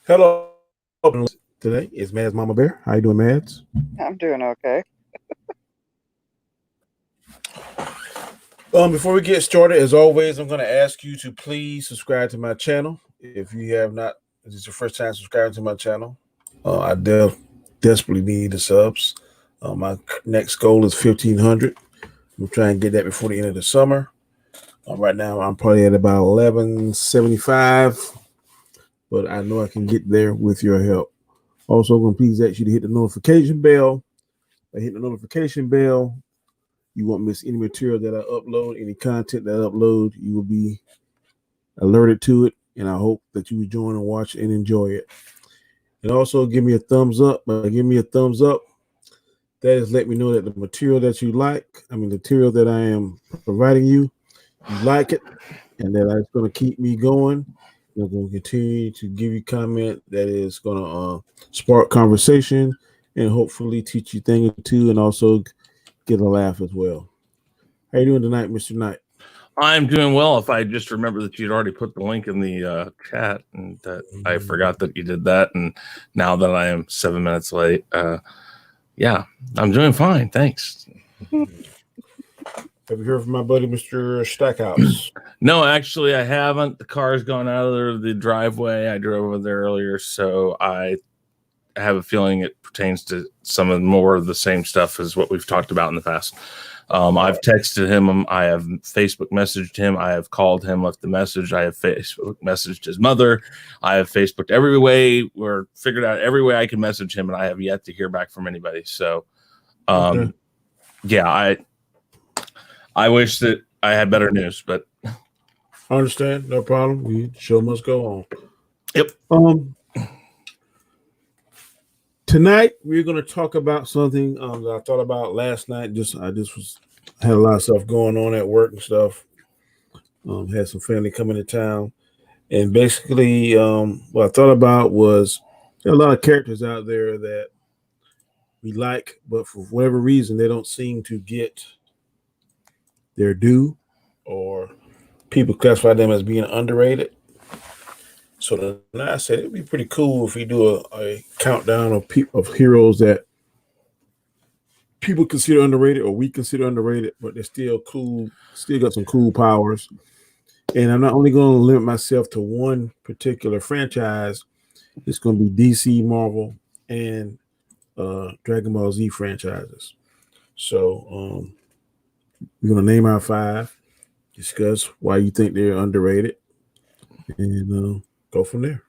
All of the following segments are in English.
Hello. Today is Mads Mama Bear. How you doing, Mads? I'm doing okay. Before we get started, as always, I'm going to ask you to please subscribe to my channel. If you have not, if it's your first time subscribing to my channel, I desperately need the subs. My next goal is 1,500. I'm trying to get that before the end of the summer. Right now, I'm probably at about 1175, but I know I can get there with your help. Also, I'm going to please ask you to hit the notification bell. By hitting the notification bell, you won't miss any material that I upload, any content that I upload. You will be alerted to it, and I hope that you will join and watch and enjoy it. And also give me a thumbs up. By giving me a thumbs up, that is let me know that the material that you like, the material that I am providing you like it, and that it's going to keep me going. I'm going to continue to give you comment that is going to spark conversation and hopefully teach you a thing or two, and also get a laugh as well. How you doing tonight, Mr. Knight? I'm doing well. If I just remember that you'd already put the link in the chat, and that I forgot that you did that, and now that I am 7 minutes late, yeah, I'm doing fine. Thanks. Have you heard from my buddy, Mr. Stackhouse? No, actually, I haven't. The car's gone out of the driveway. I drove over there earlier, so I have a feeling it pertains to some of more of the same stuff as what we've talked about in the past. I've texted him. I have Facebook messaged him. I have called him, left the message. I have Facebook messaged his mother. I have Facebooked every way, or figured out every way I can message him, and I have yet to hear back from anybody. So, yeah, I wish that I had better news, but I understand. No problem. The show must go on. Yep. Tonight we're going to talk about something that I thought about last night. Had a lot of stuff going on at work and stuff. Had some family coming to town, and basically, what I thought about was there are a lot of characters out there that we like, but for whatever reason, they don't seem to get their due, or people classify them as being underrated. So then I said it'd be pretty cool if we do a countdown of heroes that people consider underrated, or we consider underrated, but they're still cool, still got some cool powers. And I'm not only going to limit myself to one particular franchise. It's going to be DC, Marvel, and Dragon Ball Z franchises. So we're going to name our 5, discuss why you think they're underrated, and go from there.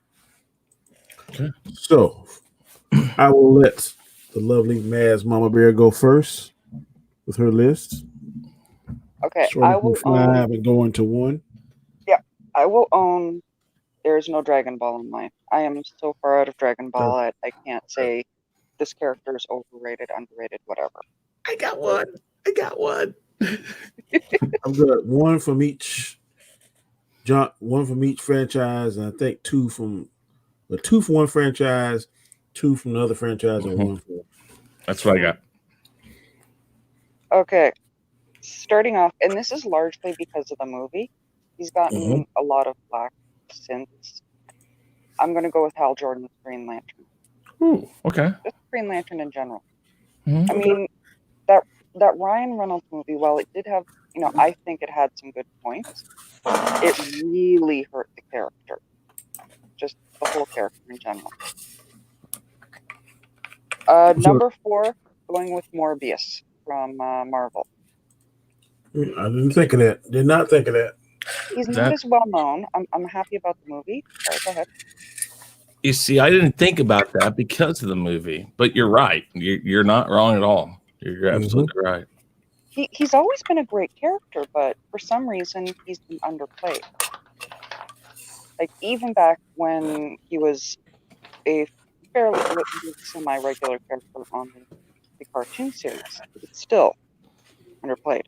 Okay. So I will let the lovely Mads Mama Bear go first with her list. Okay, I will 5 and go into 1. Yeah, I will own. There is no Dragon Ball in mine. I am so far out of Dragon Ball, I can't say this character is overrated, underrated, whatever. I got one. I've got one from each franchise, and I think two from one franchise, 2 from the other franchise, and 1 from. That's what I got. Okay, starting off, and this is largely because of the movie. He's gotten a lot of flack since. I'm going to go with Hal Jordan's Green Lantern. Ooh, okay. Just Green Lantern in general. I mean, that Ryan Reynolds movie, while it did have, I think it had some good points, it really hurt the character. Just the whole character in general. Number 4, going with Morbius from Marvel. I didn't think of that. Did not think of that. He's not as well known. I'm happy about the movie. Sorry, go ahead. You see, I didn't think about that because of the movie, but you're right. You're not wrong at all. You're absolutely right. He's always been a great character, but for some reason he's been underplayed. Like even back when he was a fairly semi-regular character on the cartoon series, it's still underplayed.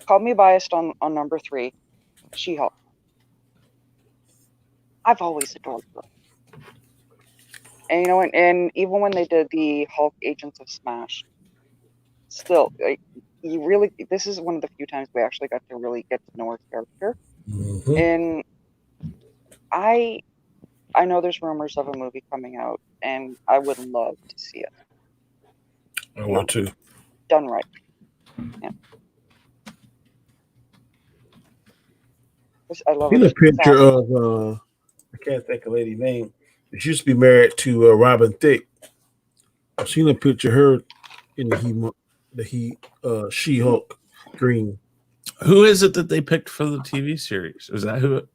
Call me biased on number 3, She-Hulk. I've always adored her. And and even when they did the Hulk Agents of Smash, still, this is one of the few times we actually got to really get to know her character. And I know there's rumors of a movie coming out, and I would love to see it. I want to. Done right. Yeah. I love Seen it. a picture of I can't think of the lady's name. She used to be married to Robin Thicke. I've seen a picture of her in the She-Hulk green. Who is it that they picked for the TV series? Is that who?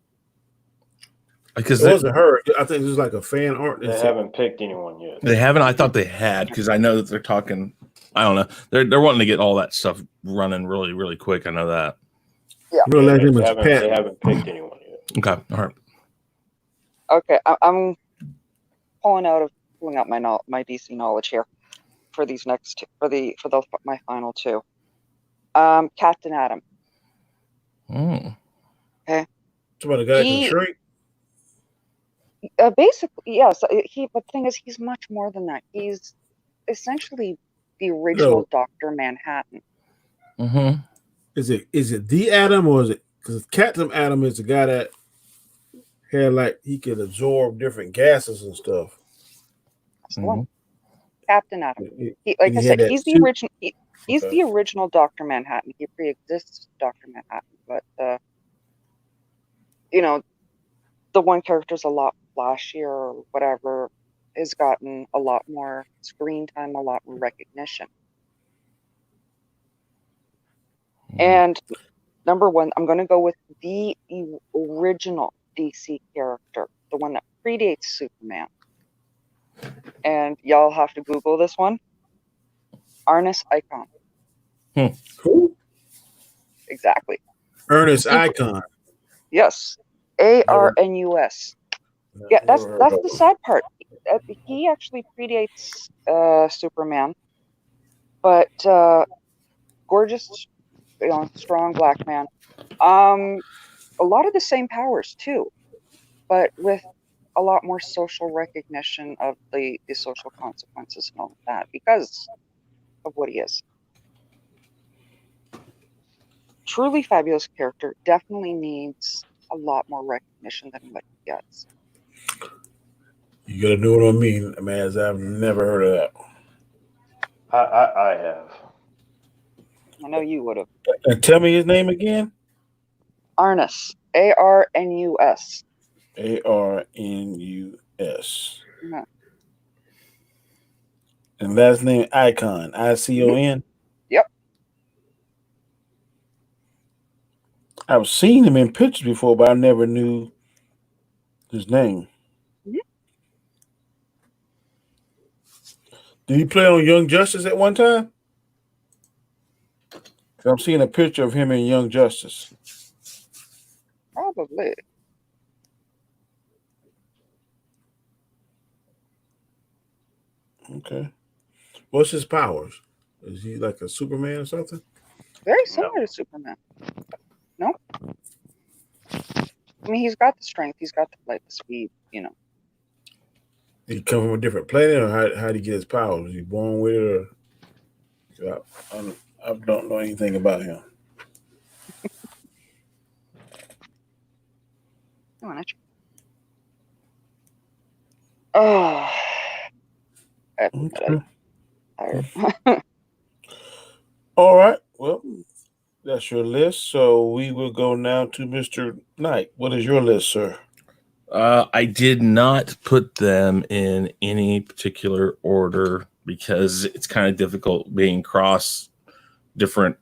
Because It wasn't her. I think it was like a fan art. They haven't picked anyone yet. they haven't. I thought they had, because I know that they're talking. I don't know. They're wanting to get all that stuff running really, really quick. I know that. Yeah. Real last name is They Pat. haven't picked anyone yet. Okay. All right. Okay, I'm pulling out my DC knowledge here for these next two, for my final two. Captain Atom. Mm. Somebody got it in shrink. Basically, yes. But the thing is, he's much more than that. He's essentially the original Dr. Manhattan. Mm-hmm. Is it the Atom, or is it, because Captain Atom is the guy that had, like, he could absorb different gases and stuff. That's the one. Captain Atom. Like I he said, had he's that the suit. original. He's the original Dr. Manhattan. He pre-exists Dr. Manhattan, but the one character's a lot flashier or whatever, has gotten a lot more screen time, a lot more recognition. And number one, I'm going to go with the original DC character, the one that predates Superman. And y'all have to Google this one. Arnus Icon. Who? Exactly. Ernest Icon. Yes. Arnus. Yeah, that's the sad part. He actually predates Superman, but gorgeous, strong black man. A lot of the same powers too, but with a lot more social recognition of the social consequences and all of that because of what he is. Truly fabulous character. Definitely needs a lot more recognition than what he gets. You gotta know what I mean, man. As I've never heard of that. I have. I know you would have. And tell me his name again. Arnus. Arnus. Arnus. Yeah. And last name Icon. Icon. Yep. I've seen him in pictures before, but I never knew his name. Mm-hmm. Did he play on Young Justice at one time? I'm seeing a picture of him in Young Justice. Probably. Okay. What's his powers? Is he like a Superman or something? Very similar to Superman. No? I mean, he's got the strength. He's got the speed, Did he come from a different planet, or how did he get his powers? Was he born with it, or I don't know anything about him. Oh. Okay. All right. Well, that's your list. So we will go now to Mr. Knight. What is your list, sir? I did not put them in any particular order because it's kind of difficult being cross different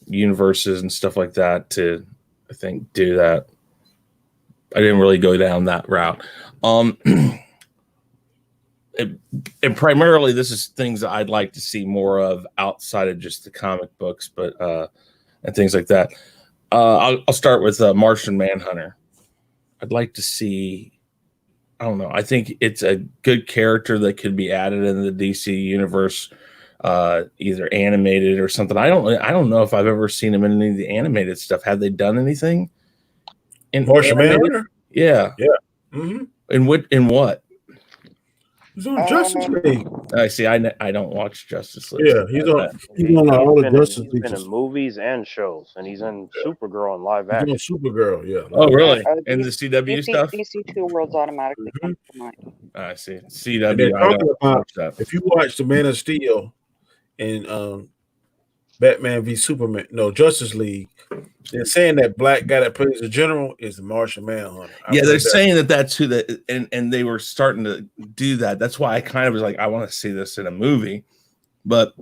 universes and stuff like that to, I think, do that. I didn't really go down that route. And primarily, this is things that I'd like to see more of outside of just the comic books, but and things like that. I'll start with Martian Manhunter. I'd like to see. I don't know. I think it's a good character that could be added in the DC universe, either animated or something. I don't know if I've ever seen him in any of the animated stuff. Have they done anything in Martian Manhunter? Yeah. Yeah. Mm-hmm. In what? He's on Justice League. I see. I don't watch Justice League. Yeah, he's on. He's on all the Justice He's League. been in movies and shows, and he's in Supergirl and live He's on action. Supergirl. Yeah. Oh, really? Yeah, And the CW stuff? DC Two Worlds automatically comes to mind. I see. And CW. they're I don't talking about watch that. if you watch the Man of Steel and Batman v Superman, no Justice League, they're saying that black guy that plays the general is the Martian Manhunter. Yeah, they're saying that's who that, and they were starting to do that. That's why I kind of was like, I want to see this in a movie, but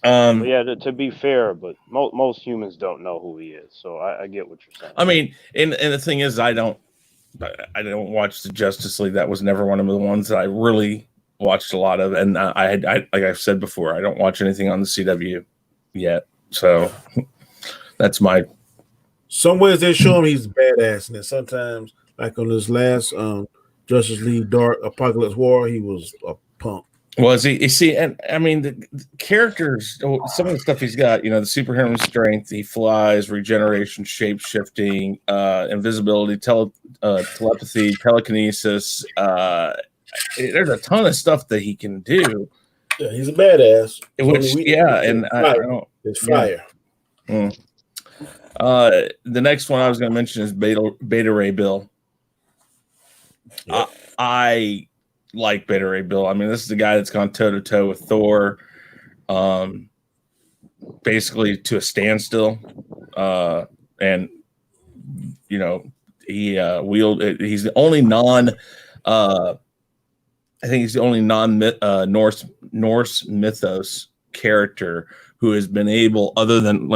Yeah, to be fair, but most humans don't know who he is, so I get what you're saying. I mean, and the thing is, I don't watch the Justice League. That was never one of the ones that I really watched a lot of, and I like I've said before, I don't watch anything on the CW yet, so that's my. Some ways they show him he's badass, and then sometimes, like on this last Justice League Dark Apocalypse War, he was a punk. Was he? You see, and I mean the characters. Some of the stuff he's got, the superhuman strength. He flies, regeneration, shape shifting, invisibility, telepathy, telekinesis. There's a ton of stuff that he can do. Yeah, he's a badass. It's fire. Yeah. The next one I was going to mention is Beta Ray Bill. Yep. I like Beta Ray Bill. I mean, this is the guy that's gone toe to toe with Thor, basically to a standstill. And he he's the only I think he's the only Norse mythos character who has been able, other than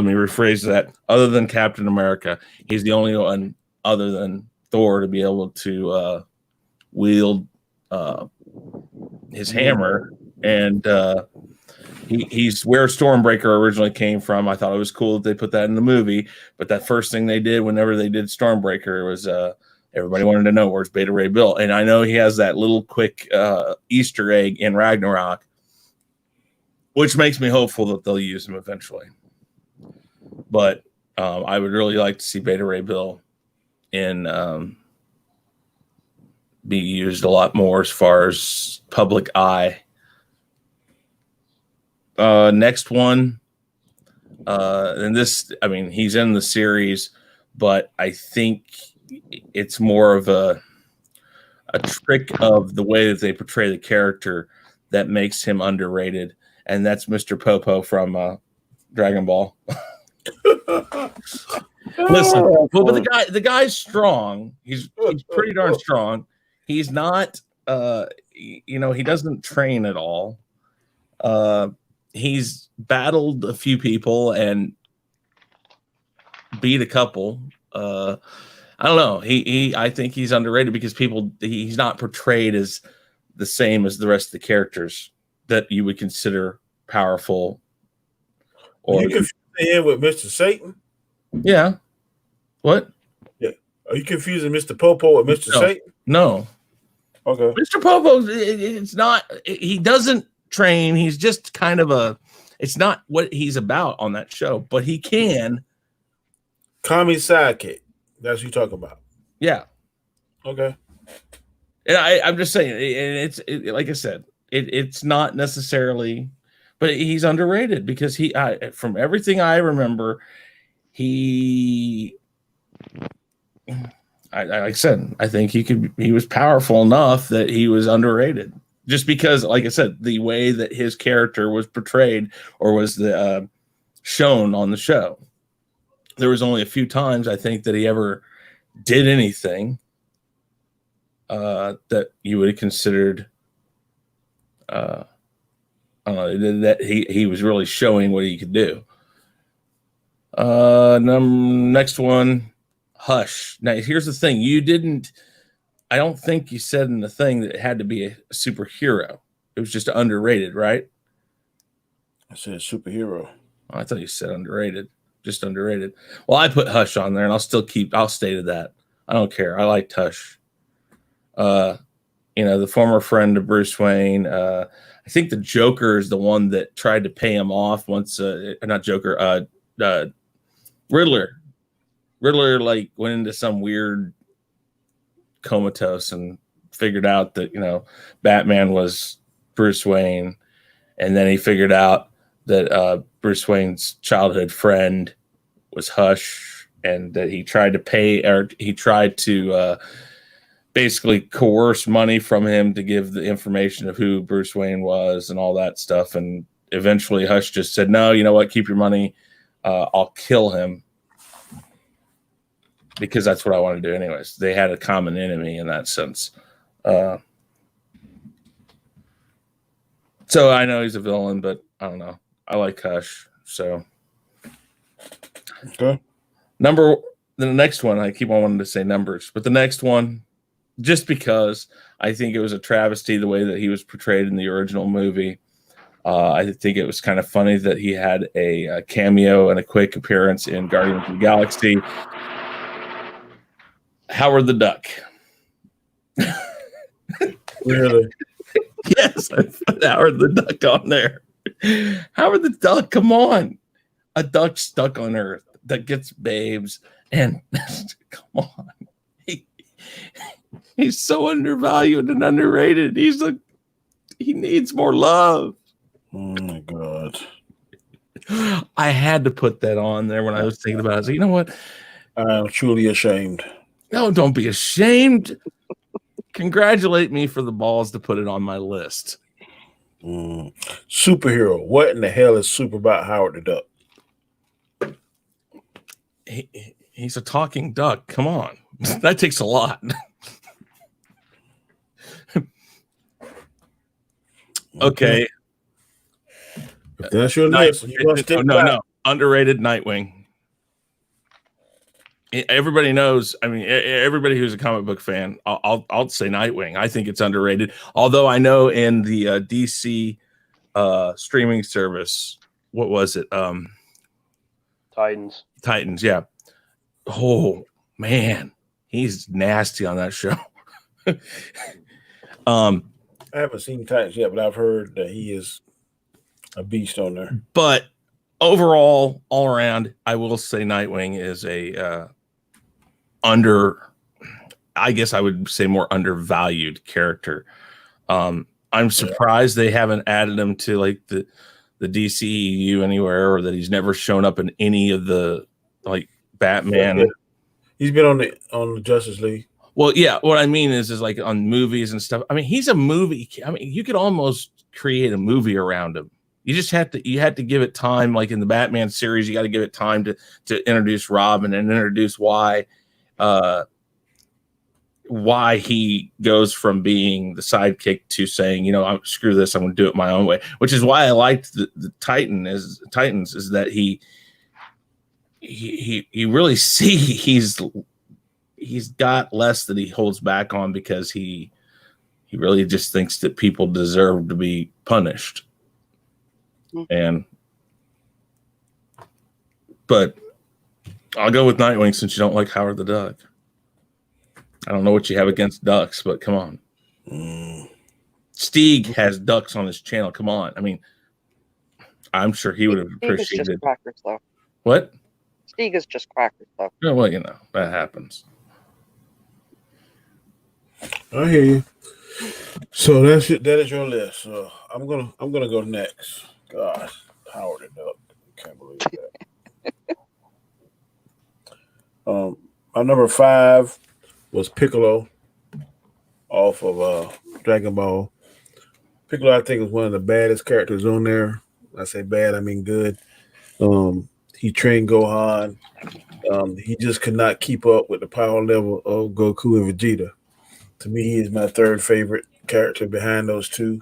Captain America, he's the only one other than Thor to be able to wield his hammer, and he's where Stormbreaker originally came from. I thought it was cool that they put that in the movie, but that first thing they did whenever they did Stormbreaker was everybody wanted to know where's Beta Ray Bill, and I know he has that little quick Easter egg in Ragnarok, which makes me hopeful that they'll use him eventually. But I would really like to see Beta Ray Bill be used a lot more as far as public eye. Next one, and this, I mean, he's in the series, but I think it's more of a trick of the way that they portray the character that makes him underrated, and that's Mr. Popo from Dragon Ball. Listen, but the guy's strong. He's pretty darn strong. He's not, he doesn't train at all. He's battled a few people and beat a couple. I don't know. I think he's underrated because he's not portrayed as the same as the rest of the characters that you would consider powerful. Or you confusing him with Mr. Satan? Yeah. What? Yeah. Are you confusing Mr. Popo with Mr. Satan? No. Okay. Mr. Popo, it's not. He doesn't train. He's just kind of it's not what he's about on that show, but he can. Kami sidekick. That's what you're talking about. Yeah. Okay. And I'm just saying, it's like I said, it's not necessarily, but he's underrated because from everything I remember, like I said, I think he was powerful enough that he was underrated. Just because, like I said, the way that his character was portrayed or was shown on the show, there was only a few times I think that he ever did anything that you would have considered. I don't know, that he was really showing what he could do. Next one, Hush. Now, here's the thing: I don't think you said in the thing that it had to be a superhero. It was just underrated, right? I said superhero. Oh, I thought you said underrated. Just underrated. Well, I put Hush on there, and I'll stay to that. I don't care. I liked Hush. The former friend of Bruce Wayne. I think the Joker is the one that tried to pay him off once. Not Joker. Riddler. Riddler went into some weird comatose and figured out that, Batman was Bruce Wayne. And then he figured out that Bruce Wayne's childhood friend was Hush, and that he tried to basically coerce money from him to give the information of who Bruce Wayne was and all that stuff. And eventually Hush just said, no, you know what? Keep your money. I'll kill him, because that's what I want to do anyways. They had a common enemy in that sense. So I know he's a villain, but I don't know. I like Hush. So Okay. the next one, I keep on wanting to say numbers, but the next one, just because I think it was a travesty the way that he was portrayed in the original movie. I think it was kind of funny that he had a cameo and a quick appearance in Guardians of the Galaxy. Howard the Duck. Really? Yes, I put Howard the Duck on there. Howard the Duck, come on. A duck stuck on Earth that gets babes, and come on. He's so undervalued and underrated. He needs more love. Oh my God. I had to put that on there when I was thinking about it. So, you know what? I'm truly ashamed. No, don't be ashamed. Congratulate me for the balls to put it on my list. Superhero. What in the hell is super about Howard the Duck? He's a talking duck. Come on. That takes a lot. Okay. If that's your list, you must stick by it. No. Underrated Nightwing. Everybody knows. I mean, everybody who's a comic book fan, I'll say Nightwing. I think it's underrated. Although I know in the DC streaming service, what was it? Titans. Yeah. Oh man, he's nasty on that show. I haven't seen Titans yet, but I've heard that he is a beast on there. But overall, all around, I will say Nightwing is a I guess I would say more undervalued character. I'm surprised they haven't added him to like the DCEU anywhere, or that he's never shown up in any of the like Batman. Yeah. He's been on the Justice League. Well, yeah. What I mean is like on movies and stuff. I mean, he's a movie. I mean, you could almost create a movie around him. You just have to give it time. Like in the Batman series, you got to give it time to introduce Robin and introduce why he goes from being the sidekick to saying, screw this, I'm going to do it my own way. Which is why I liked the Titans is that he really he's got less that he holds back on, because he really just thinks that people deserve to be punished. But I'll go with Nightwing since you don't like Howard the Duck. I don't know what you have against ducks, but come on. Stieg has ducks on his channel. Come on. I mean, I'm sure he would have appreciated just crackers, though. What? Stieg is just crackers, though. Oh, well, that happens. I hear you. So that is your list. So I'm gonna go next. Gosh, Howard the Duck. I can't believe that. My number 5 was Piccolo off of Dragon Ball. Piccolo, I think, was one of the baddest characters on there. I say bad, I mean good. He trained Gohan. He just could not keep up with the power level of Goku and Vegeta. To me, he is my third favorite character behind those two.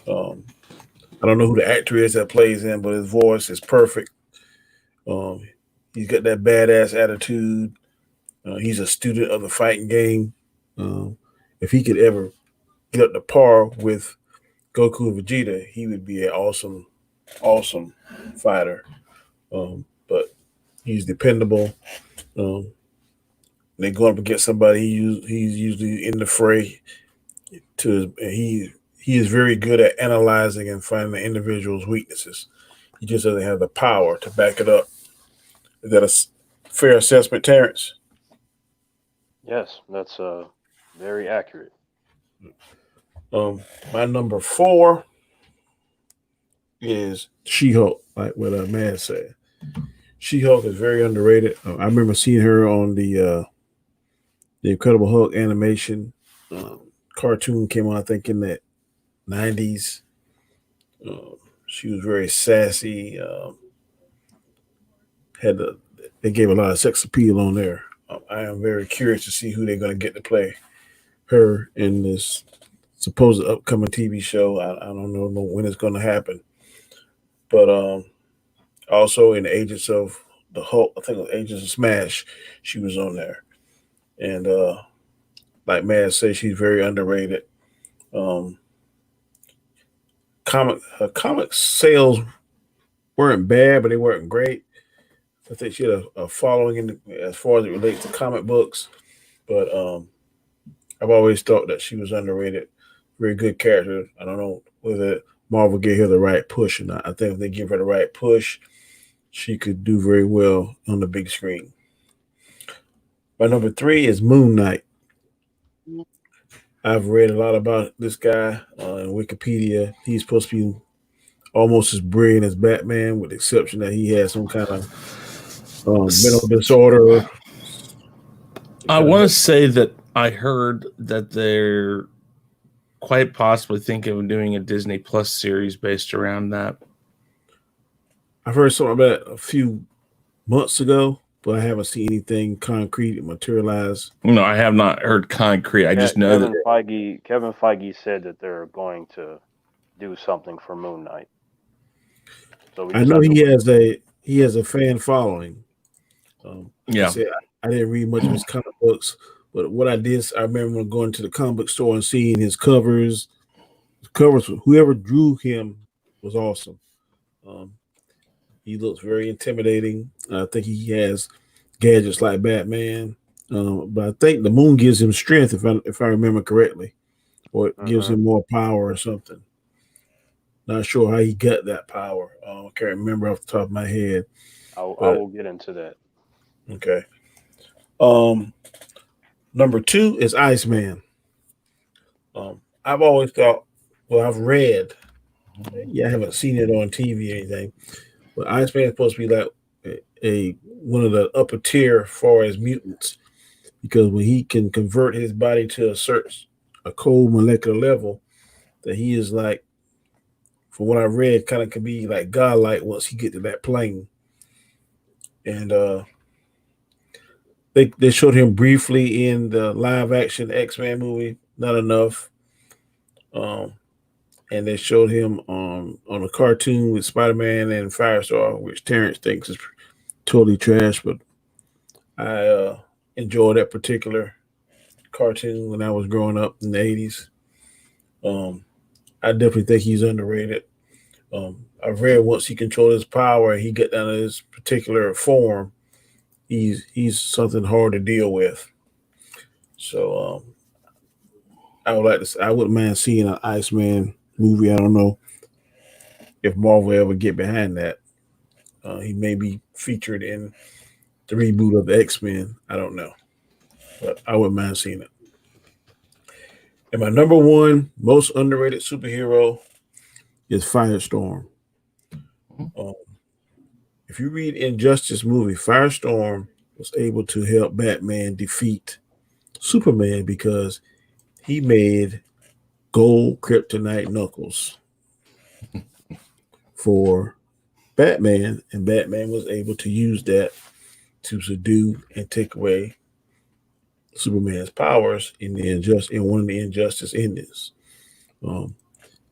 I don't know who the actor is that plays him, but his voice is perfect. He's got that badass attitude. He's a student of the fighting game. If he could ever get up to par with Goku and Vegeta, he would be an awesome fighter. But he's dependable. They go up against somebody, he's usually in the fray. He is very good at analyzing and finding the individual's weaknesses. He just doesn't have the power to back it up. Is that a fair assessment, Terrence? Yes, that's very accurate. My number 4 is She-Hulk, like what man said. She-Hulk is very underrated. I remember seeing her on the Incredible Hulk animation cartoon came on, I think, in the 90s. She was very sassy. They gave a lot of sex appeal on there. I am very curious to see who they're going to get to play her in this supposed upcoming TV show. I don't know when it's going to happen. But also in Agents of the Hulk, I think it was Agents of Smash, she was on there. And like Mad said, she's very underrated. Her comic sales weren't bad, but they weren't great. I think she had a following as far as it relates to comic books. But I've always thought that she was underrated. Very good character. I don't know whether Marvel gave her the right push or not. I think if they give her the right push, she could do very well on the big screen. My number 3 is Moon Knight. I've read a lot about this guy in Wikipedia. He's supposed to be almost as brilliant as Batman, with the exception that he has some kind of mental disorder. I want to say that I heard that they're quite possibly thinking of doing a Disney Plus series based around that. I've heard something about it a few months ago, but I haven't seen anything concrete materialize. No, I have not heard concrete. I just know Kevin Feige said that they're going to do something for Moon Knight. So I know he has a fan following. Yeah, I didn't read much of his comic books, but what I did, I remember going to the comic book store and seeing his covers. Whoever drew him was awesome. He looks very intimidating. I think he has gadgets like Batman, but I think the moon gives him strength, if I remember correctly, or it gives him more power or something. Not sure how he got that power. I can't remember off the top of my head. I will get into that. Okay. Number 2 is Iceman. I've always thought, I've read, I haven't seen it on TV or anything, but Iceman is supposed to be like one of the upper tier as far as mutants, because when he can convert his body to a cold molecular level, that he is like, from what I read, kind of could be like godlike once he get to that plane. And they showed him briefly in the live action X-Men movie, not enough. And they showed him on a cartoon with Spider-Man and Firestorm, which Terrence thinks is totally trash, but I enjoyed that particular cartoon when I was growing up in the 80s. I definitely think he's underrated. I've read once he controlled his power and he got down to his particular form, he's something hard to deal with. So I wouldn't mind seeing an Iceman movie. I don't know if Marvel ever get behind that. He may be featured in the reboot of the X-Men. I don't know, but I wouldn't mind seeing it. And my number 1 most underrated superhero is Firestorm. If you read Injustice movie, Firestorm was able to help Batman defeat Superman because he made gold kryptonite knuckles for Batman, and Batman was able to use that to subdue and take away Superman's powers in one of the injustice endings.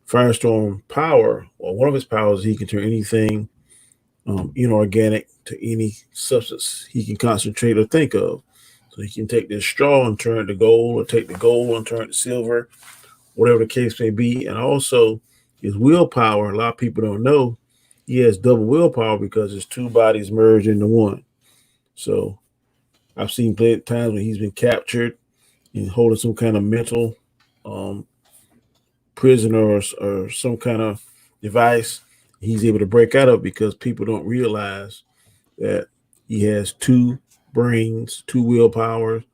Firestorm power, or one of his powers, he can turn anything inorganic to any substance he can concentrate or think of. So he can take this straw and turn it to gold, or take the gold and turn it to silver, whatever the case may be. And also his willpower, a lot of people don't know, he has double willpower because his 2 bodies merge into one. So I've seen plenty of times when he's been captured and holding some kind of mental prisoner or some kind of device. He's able to break out of because people don't realize that he has 2 brains, 2 willpower,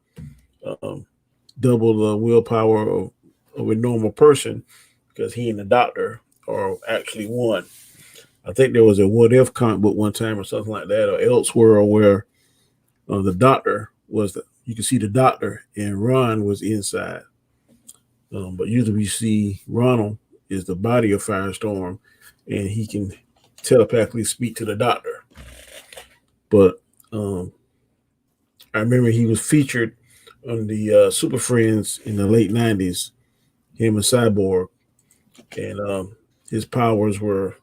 double the willpower of of a normal person because he and the Doctor are actually one. I think there was a what if comic book one time or something like that, or elsewhere where the Doctor was you can see the Doctor and Ron was inside. But usually we see Ronald is the body of Firestorm, and he can telepathically speak to the Doctor. But I remember he was featured on the Super Friends in the late '90s. Him and Cyborg, and his powers were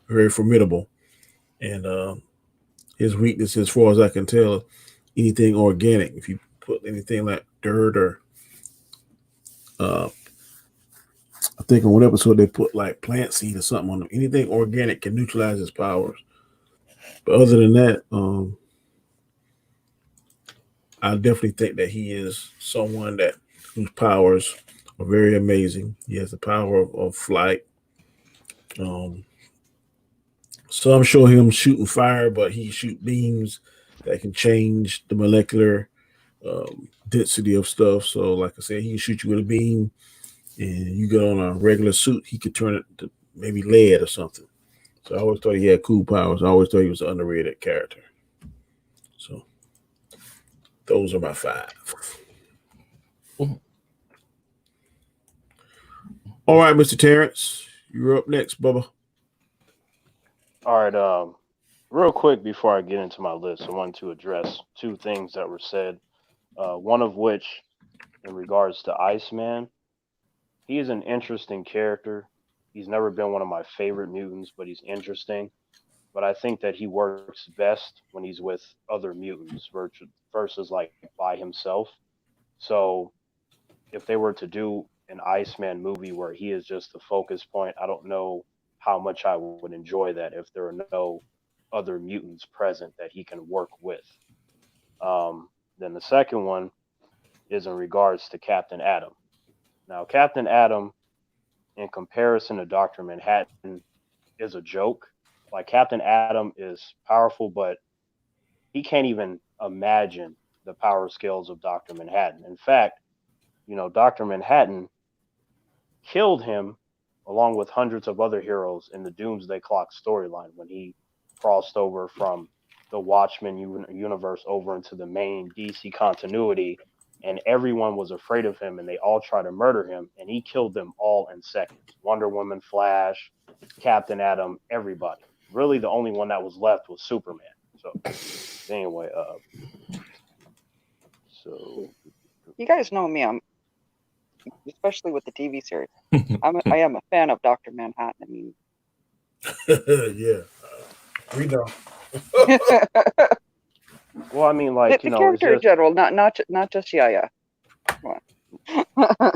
very formidable. And his weakness, as far as I can tell, anything organic. If you put anything like dirt or uh, I think on one episode they put like plant seed or something on them. Anything organic can neutralize his powers. But other than that, I definitely think that he is someone that whose powers are very amazing. He has the power of flight. Um, some show him shooting fire, but he shoot beams that can change the molecular density of stuff. So, like I said, he can shoot you with a beam, and you get on a regular suit, he could turn it to maybe lead or something. So I always thought he had cool powers. I always thought he was an underrated character. So those are my 5. All right, Mr. Terrence, you're up next, Bubba. All right. Real quick before I get into my list, I wanted to address 2 things that were said. One of which, in regards to Iceman, he is an interesting character. He's never been one of my favorite mutants, but he's interesting. But I think that he works best when he's with other mutants versus like by himself. So if they were to do an Iceman movie where he is just the focus point, I don't know how much I would enjoy that if there are no other mutants present that he can work with. Then the second one is in regards to Captain Atom. Now, Captain Atom, in comparison to Dr. Manhattan, is a joke. Like, Captain Atom is powerful, but he can't even imagine the power skills of Dr. Manhattan. In fact, Dr. Manhattan killed him along with hundreds of other heroes in the Doomsday Clock storyline when he crossed over from the Watchmen universe over into the main DC continuity, and everyone was afraid of him and they all tried to murder him, and he killed them all in seconds. Wonder Woman, Flash, Captain Atom, everybody. Really, the only one that was left was Superman. So anyway, so You guys know me. I'm especially with the TV series. I am a fan of Dr. Manhattan. I mean, Yeah, we know. well, I mean, like, the character in general, not just Yaya. Come on.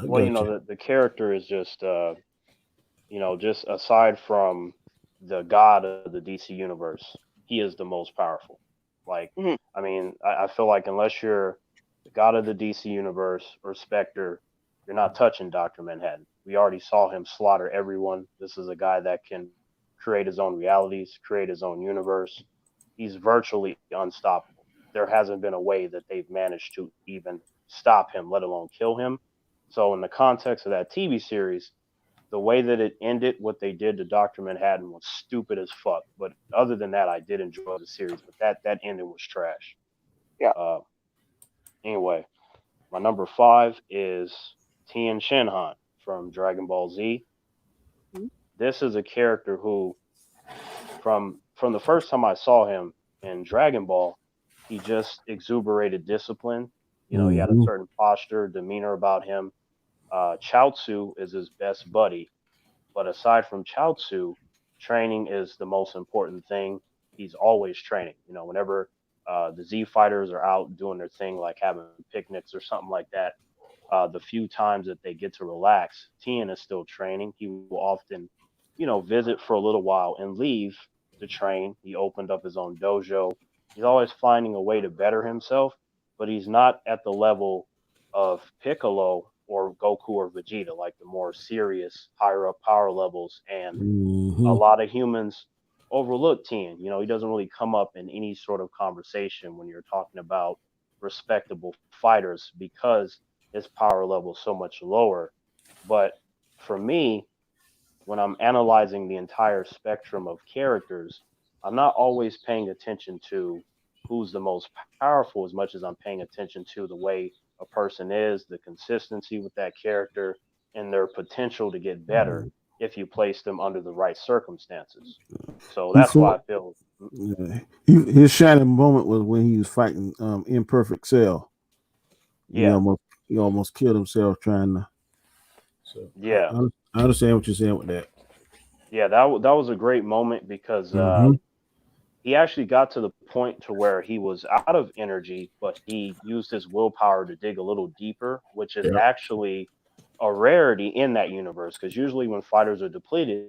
Well, the character is just, just aside from the god of the DC universe, he is the most powerful. Like, I mean, I feel like unless you're the god of the DC universe or Spectre, you're not touching Dr. Manhattan. We already saw him slaughter everyone. This is a guy that can create his own realities, create his own universe. He's virtually unstoppable. There hasn't been a way that they've managed to even stop him, let alone kill him. So, in the context of that TV series, the way that it ended, what they did to Dr. Manhattan was stupid as fuck. But other than that, I did enjoy the series. But that ending was trash. Yeah. Anyway, my number 5 is Tien Shinhan from Dragon Ball Z. Mm-hmm. This is a character who, from the first time I saw him in Dragon Ball, he just exuberated discipline. He had a certain posture, demeanor about him. Chaozu is his best buddy, but aside from Chaozu, training is the most important thing. He's always training. Whenever the Z fighters are out doing their thing, like having picnics or something like that, the few times that they get to relax, Tien is still training. He will often, visit for a little while and leave to train. He opened up his own dojo. He's always finding a way to better himself, but he's not at the level of Piccolo or Goku or Vegeta, like the more serious, higher up power levels. And a lot of humans overlook Tien. He doesn't really come up in any sort of conversation when you're talking about respectable fighters because his power level is so much lower. But for me, when I'm analyzing the entire spectrum of characters, I'm not always paying attention to who's the most powerful as much as I'm paying attention to the way a person is, the consistency with that character, and their potential to get better if you place them under the right circumstances. So He that's why I felt feel, his shining moment was when he was fighting Imperfect Cell. He yeah, almost he almost killed himself trying to. So yeah, I understand what you're saying with that. yeah. That was a great moment because Mm-hmm. he actually got to the point to where he was out of energy, but he used his willpower to dig a little deeper, which is Yep. actually a rarity in that universe. Because usually when fighters are depleted,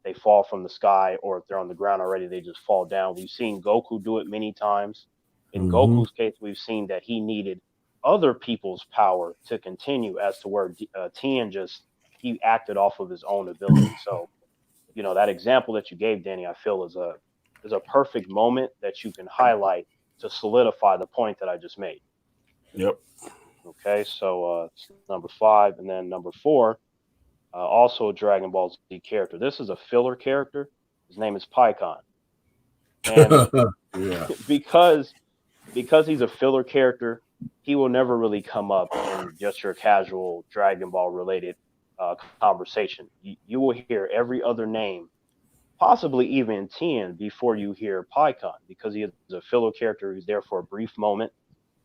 they fall from the sky, or if they're on the ground already, they just fall down. We've seen Goku do it many times. In Mm-hmm. Goku's case, we've seen that he needed other people's power to continue, as to where Tien just he acted off of his own ability. So that example that you gave, Danny, I feel is a perfect moment that you can highlight to solidify the point that I just made. Yep. Okay, so it's number 5, and then number 4, also a Dragon Ball Z character. This is a filler character. His name is Pycon, and Yeah. because he's a filler character, he will never really come up in just your casual Dragon Ball related conversation. You will hear every other name, possibly even 10, before you hear Pycon, because he is a filler character who's there for a brief moment.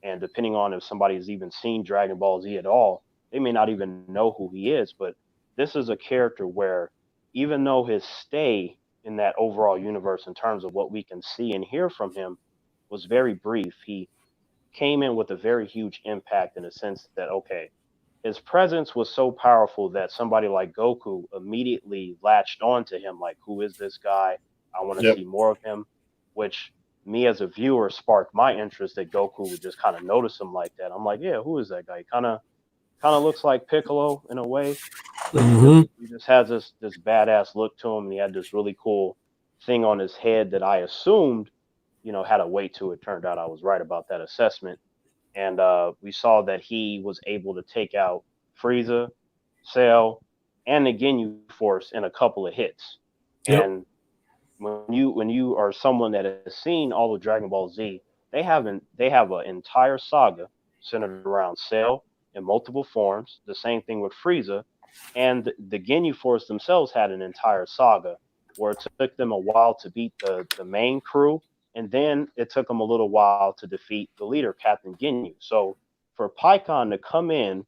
And depending on if somebody has even seen Dragon Ball Z at all, they may not even know who he is. But this is a character where, even though his stay in that overall universe in terms of what we can see and hear from him was very brief, he came in with a very huge impact in the sense that, okay, his presence was so powerful that somebody like Goku immediately latched on to him, like, who is this guy? I want to Yep. see more of him, which me as a viewer sparked my interest that Goku would just kind of notice him like that. I'm like, yeah, who is that guy? Kind of looks like Piccolo in a way. Mm-hmm. He just has this badass look to him, and he had this really cool thing on his head that I assumed, had a weight to it. Turned out I was right about that assessment, and we saw that he was able to take out Frieza, Cell, and the Ginyu Force in a couple of hits. Yep. And when you are someone that has seen all of Dragon Ball Z, they have an entire saga centered around Cell in multiple forms. The same thing with Frieza, and the Ginyu Force themselves had an entire saga where it took them a while to beat the main crew, and then it took them a little while to defeat the leader, Captain Ginyu. So for Pycon to come in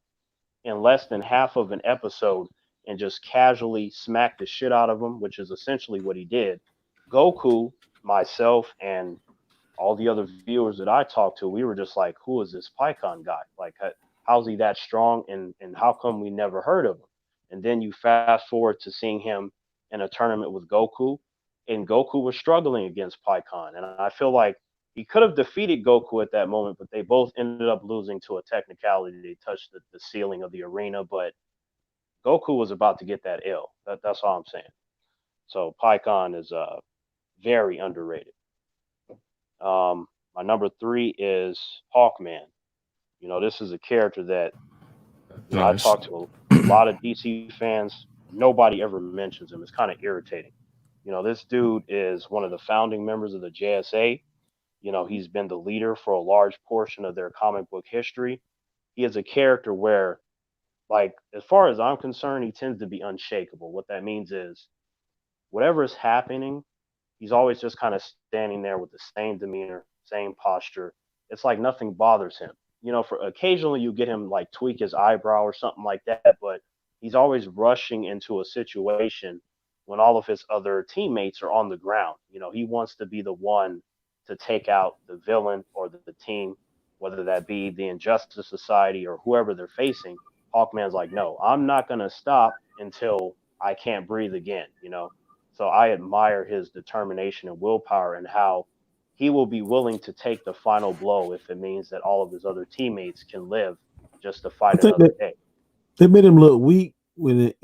less than half of an episode and just casually smack the shit out of him, which is essentially what he did, Goku, myself, and all the other viewers that I talked to, we were just like, who is this Pycon guy? Like, how's he that strong? And how come we never heard of him? And then you fast forward to seeing him in a tournament with Goku, and Goku was struggling against Pycon. And I feel like he could have defeated Goku at that moment, but they both ended up losing to a technicality. They touched the ceiling of the arena, but Goku was about to get that ill. That's all I'm saying. So Pycon is very underrated. My number 3 is Hawkman. This is a character that I Nice. talked to a lot of DC fans. Nobody ever mentions him. It's kind of irritating. This dude is one of the founding members of the JSA. He's been the leader for a large portion of their comic book history. He is a character where, like, as far as I'm concerned, he tends to be unshakable. What that means is whatever is happening, he's always just kind of standing there with the same demeanor, same posture. It's like nothing bothers him. For occasionally you get him like tweak his eyebrow or something like that, but he's always rushing into a situation when all of his other teammates are on the ground. He wants to be the one to take out the villain or the team, whether that be the Injustice Society or whoever they're facing. Hawkman's like, no, I'm not going to stop until I can't breathe again. So I admire his determination and willpower and how he will be willing to take the final blow if it means that all of his other teammates can live just to I fight think another that day. they made him look weak when it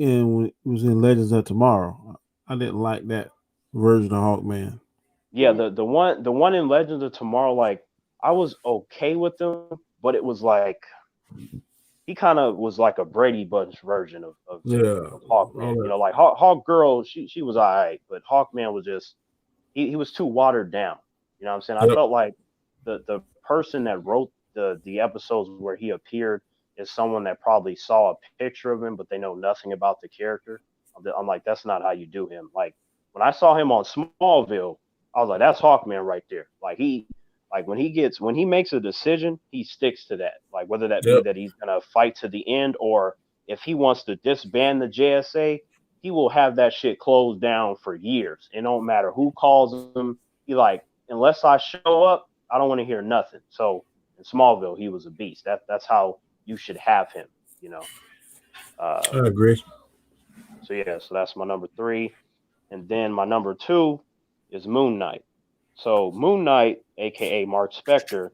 was in Legends of Tomorrow. I didn't like that version of Hawkman. Yeah, the one in Legends of Tomorrow, like, I was okay with him, but it was like he kind of was like a Brady Bunch version of Hawkman. all You know, like Hawk Girl, she was alright, but Hawkman was just he was too watered down. You know what I'm saying? I Yep. felt like the person that wrote the episodes where he appeared is someone that probably saw a picture of him, but they know nothing about the character. I'm like, that's not how you do him. Like when I saw him on Smallville, I was like, that's Hawkman right there. Like when he makes a decision, he sticks to that. Like whether that be Yep. that he's gonna fight to the end, or if he wants to disband the JSA, he will have that shit closed down for years. It don't matter who calls him. He like, unless I show up, I don't want to hear nothing. So in Smallville, he was a beast. That's how you should have him, you know. I agree. So yeah, so that's my number 3, and then my number 2 is Moon Knight. So Moon Knight, aka Mark Spector,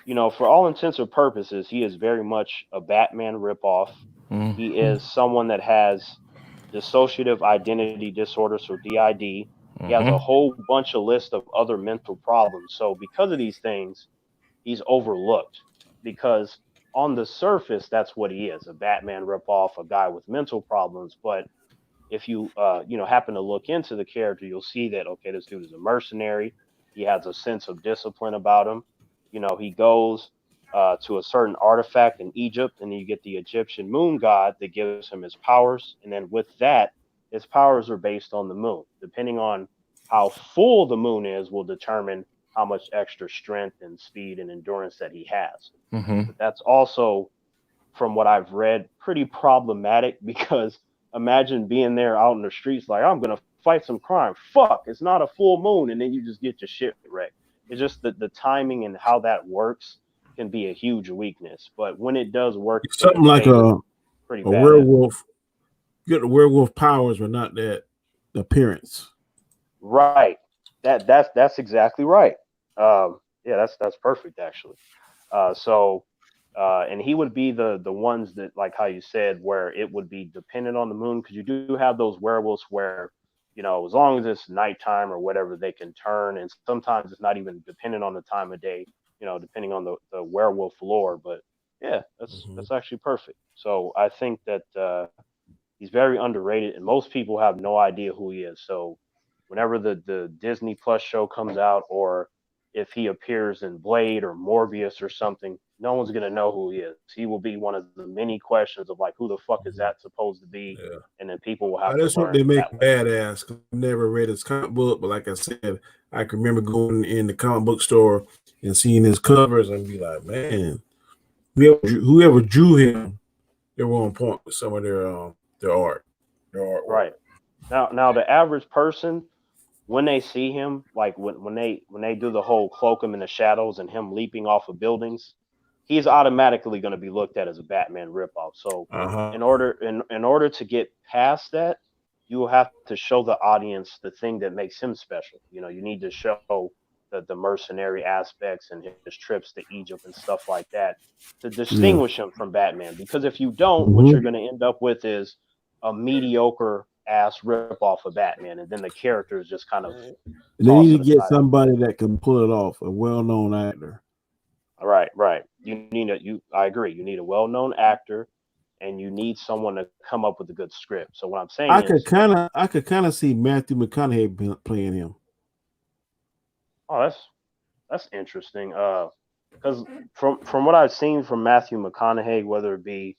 you know, for all intents and purposes, he is very much a Batman ripoff. He is someone that has dissociative identity disorder, so DID. He has a whole bunch of list of other mental problems. So because of these things, he's overlooked because on the surface, that's what he is, a Batman ripoff, a guy with mental problems. But if you happen to look into the character, you'll see that okay, this dude is a mercenary. He has a sense of discipline about him. You know, he goes to a certain artifact in Egypt, and then you get the Egyptian moon god that gives him his powers. And then with that, his powers are based on the moon. Depending on how full the moon is, will determine how much extra strength and speed and endurance that he has. But that's also, from what I've read, pretty problematic because imagine being there out in the streets like, I'm gonna fight some crime. Fuck, it's not a full moon, and then you just get your shit wrecked. It's just the timing and how that works can be a huge weakness. But when it does work, It's something like pretty a bad. werewolf. Get the werewolf powers, but not that appearance. Right. That's exactly right. Yeah, that's perfect actually. And he would be the ones that, like how you said, where it would be dependent on the moon, because you do have those werewolves where, you know, as long as it's nighttime or whatever, they can turn, and sometimes it's not even dependent on the time of day, you know, depending on the werewolf lore. But yeah, that's actually perfect. So I think that he's very underrated, and most people have no idea who he is. So whenever the Disney Plus show comes out, or if he appears in Blade or Morbius or something, no one's gonna know who he is. He will be one of the many questions of like, who the fuck is that supposed to be? Yeah. And then people will have I to just hope learn they make that way. badass. I never read his comic book, but like I said, I can remember going in the comic book store and seeing his covers and be like, man, whoever drew him, they were on point with some of their art, their artwork. Right. Now the average person, when they see him, like when they do the whole cloak him in the shadows and him leaping off of buildings, he's automatically going to be looked at as a Batman ripoff. So in order to get past that, you will have to show the audience the thing that makes him special. You know, you need to show the mercenary aspects and his trips to Egypt and stuff like that to distinguish him from Batman. Because if you don't, what you're going to end up with is a mediocre ass rip off of Batman, and then the character is just kind of. They need to get somebody that can pull it off, a well-known actor. Right. I agree. You need a well-known actor, and you need someone to come up with a good script. So what I'm saying I could kind of see Matthew McConaughey playing him. Oh, that's interesting. Because from what I've seen from Matthew McConaughey, whether it be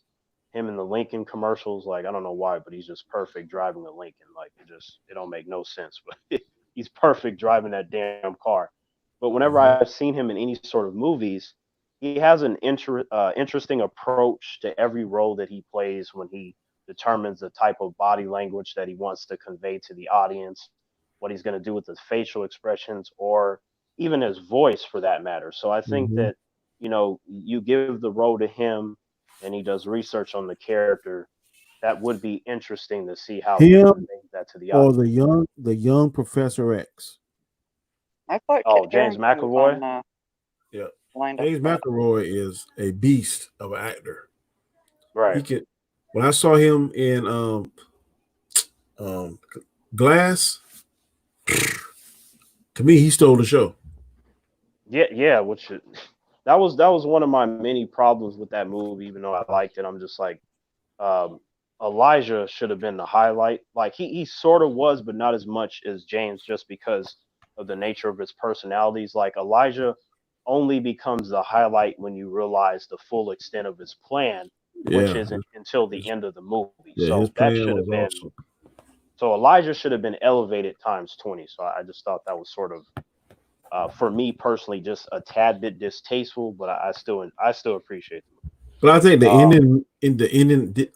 him in the Lincoln commercials, like I don't know why, but he's just perfect driving a Lincoln. Like it don't make no sense, but he's perfect driving that damn car. But whenever I've seen him in any sort of movies, he has an interesting approach to every role that he plays when he determines the type of body language that he wants to convey to the audience, what he's going to do with his facial expressions, or even his voice for that matter. So I think that, you know, you give the role to him and he does research on the character, that would be interesting to see how he conveys that to the audience. Or the young Professor X. I thought James McAvoy. Yeah, James McAvoy is a beast of an actor. Right. When I saw him in Glass, to me he stole the show. Yeah, which that was one of my many problems with that movie. Even though I liked it, I'm just like, um, Elijah should have been the highlight. Like he sort of was, but not as much as James, just because of the nature of his personalities. Like Elijah only becomes the highlight when you realize the full extent of his plan, which Yeah, isn't until the end of the movie. yeah, his So that plan should was have been. awesome. So Elijah should have been elevated times 20. So I just thought that was sort of, for me personally, just a tad bit distasteful, but I still appreciate the movie. But I think Um,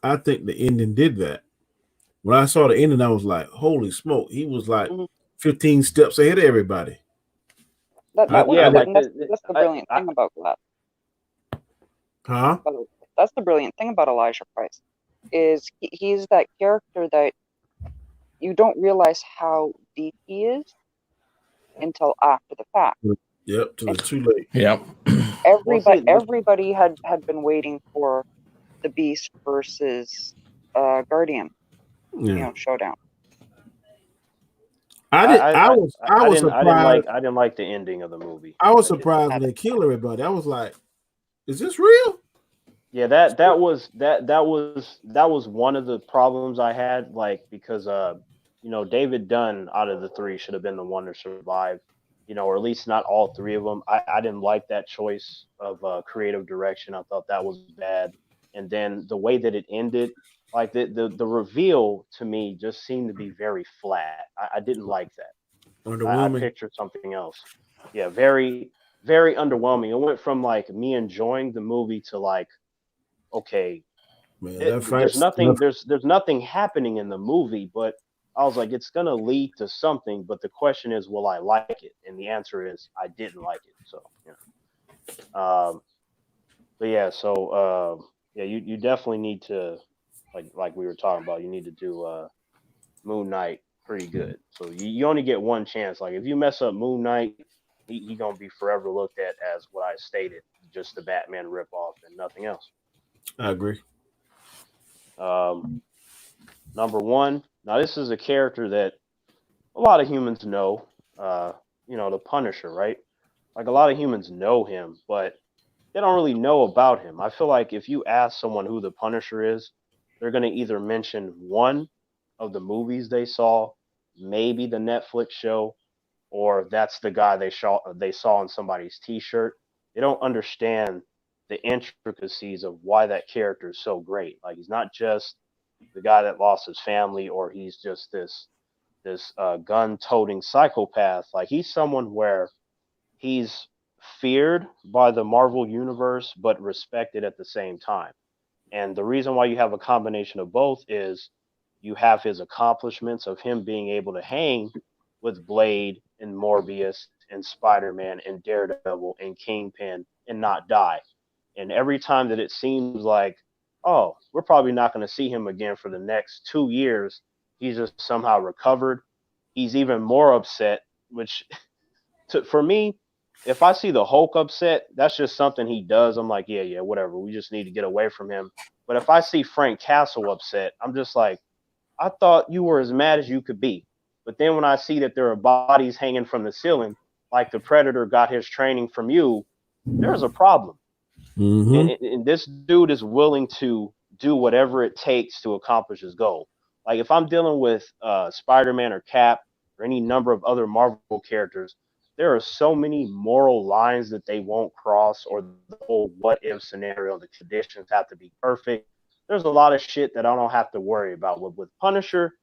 I think the ending did that. When I saw the ending, I was like, "Holy smoke!" He was like mhm. 15 steps ahead of everybody. That was Yeah, I good, did, like and that's the brilliant I thing about that. huh? That's the brilliant thing about Elijah Price, is he's that character that you don't realize how deep he is until after the fact. Yep, till And it's too late. Yep. well, see, everybody had been waiting for the Beast versus Guardian, Yeah, showdown. I did. I was surprised. I didn't like the ending of the movie. I was I didn't. surprised when they killed everybody. I was like, "Is this real?" Yeah, that was one of the problems I had, like, because David Dunn out of the three should have been the one to survive, or at least not all three of them. I didn't like that choice of creative direction. I thought that was bad, and then the way that it ended, like the reveal to me just seemed to be very flat. I didn't like that. I Underwhelming. pictured something else. Yeah, very very underwhelming. It went from like me enjoying the movie to like, okay, Man, that fight. there's nothing happening in the movie, but I was like, it's gonna lead to something, but the question is, will I like it? And the answer is, I didn't like it. So but yeah, so yeah, you definitely need to, like we were talking about, you need to do Moon Knight pretty good. So you only get one chance. Like if you mess up Moon Knight, he gonna be forever looked at as what I stated, just the Batman ripoff and nothing else. I agree. Um, Number one, now this is a character that a lot of humans know. The Punisher, right? Like a lot of humans know him, but they don't really know about him. I feel like if you ask someone who the Punisher is, they're going to either mention one of the movies they saw, maybe the Netflix show, or that's the guy they saw on somebody's T-shirt. They don't understand the intricacies of why that character is so great. Like he's not just the guy that lost his family, or he's just this gun-toting psychopath. Like he's someone where he's feared by the Marvel universe, but respected at the same time. And the reason why you have a combination of both is you have his accomplishments of him being able to hang with Blade and Morbius and Spider-Man and Daredevil and Kingpin and not die. And every time that it seems like, oh, we're probably not going to see him again for the next 2 years, he's just somehow recovered. He's even more upset, which for me, if I see the Hulk upset, that's just something he does. I'm like, yeah, yeah, whatever. We just need to get away from him. But if I see Frank Castle upset, I'm just like, I thought you were as mad as you could be. But then when I see that there are bodies hanging from the ceiling, like the Predator got his training from you, there's a problem. Mm-hmm. And this dude is willing to do whatever it takes to accomplish his goal. Like if I'm dealing with Spider-Man or Cap or any number of other Marvel characters, there are so many moral lines that they won't cross, or the whole what if scenario, the conditions have to be perfect. There's a lot of shit that I don't have to worry about. With Punisher,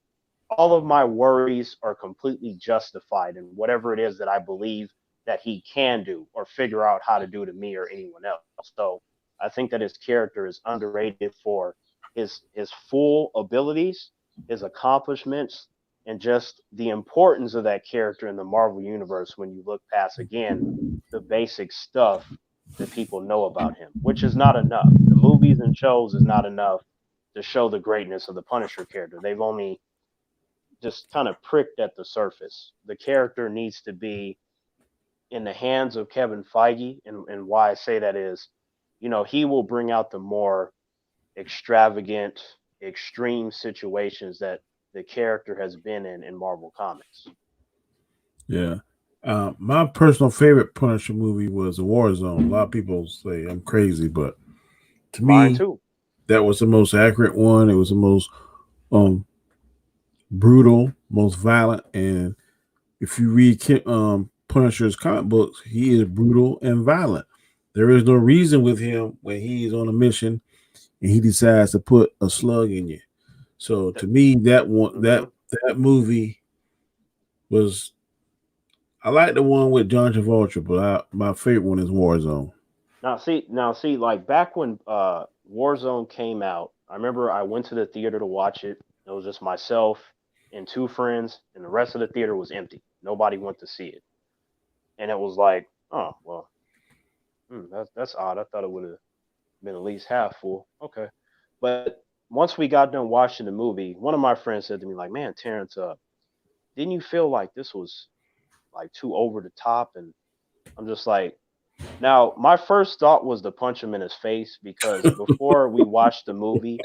all of my worries are completely justified in whatever it is that I believe that he can do or figure out how to do to me or anyone else. So I think that his character is underrated for his full abilities, his accomplishments, and just the importance of that character in the Marvel universe when you look past again the basic stuff that people know about him, which is not enough. The movies and shows is not enough to show the greatness of the Punisher character. They've only just kind of pricked at the surface. The character needs to be in the hands of Kevin Feige, and why I say that is, he will bring out the more extravagant, extreme situations that the character has been in Marvel Comics. Yeah. My personal favorite Punisher movie was Warzone. A lot of people say I'm crazy, but to Mine me, too. that was the most accurate one. It was the most um brutal, most violent, and if you read Punisher's comic books, he is brutal and violent. There is no reason with him when he is on a mission and he decides to put a slug in you. So to me, that one that movie was. I like the one with John Travolta, but my favorite one is Warzone. Now see, like back when Warzone came out, I remember I went to the theater to watch it. It was just myself and two friends, and the rest of the theater was empty. Nobody went to see it, and it was like, oh well, that's odd. I thought it would have been at least half full. Okay, but once we got done watching the movie, one of my friends said to me, like, "Man, Terrence, didn't you feel like this was like too over the top?" And I'm just like, now, my first thought was to punch him in his face because before we watched the movie,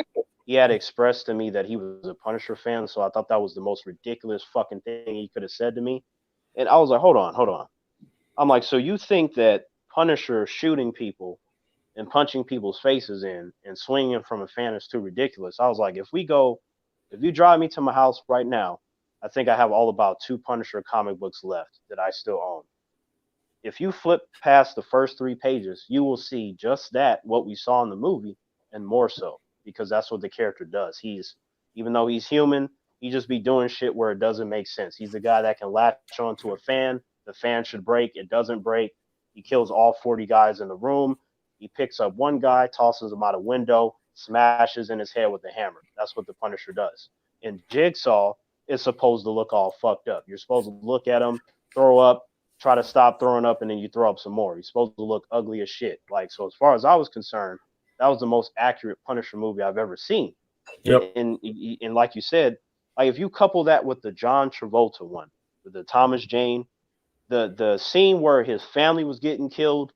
he had expressed to me that he was a Punisher fan. So I thought that was the most ridiculous fucking thing he could have said to me. And I was like, hold on, hold on. I'm like, so you think that Punisher shooting people and punching people's faces in and swinging from a fan is too ridiculous? I was like, if you drive me to my house right now, I think I have all about 2 Punisher comic books left that I still own. If you flip past the first 3 pages, you will see just that, what we saw in the movie, and more so, because that's what the character does. Even though he's human, he just be doing shit where it doesn't make sense. He's the guy that can latch onto a fan. The fan should break. It doesn't break. He kills all 40 guys in the room. He picks up one guy, tosses him out a window, smashes in his head with a hammer. That's what the Punisher does. And Jigsaw is supposed to look all fucked up. You're supposed to look at him, throw up, try to stop throwing up, and then you throw up some more. He's supposed to look ugly as shit. Like, so as far as I was concerned, that was the most accurate Punisher movie I've ever seen. Yep. And like you said, like if you couple that with the John Travolta one, with the Thomas Jane, the scene where his family was getting killed,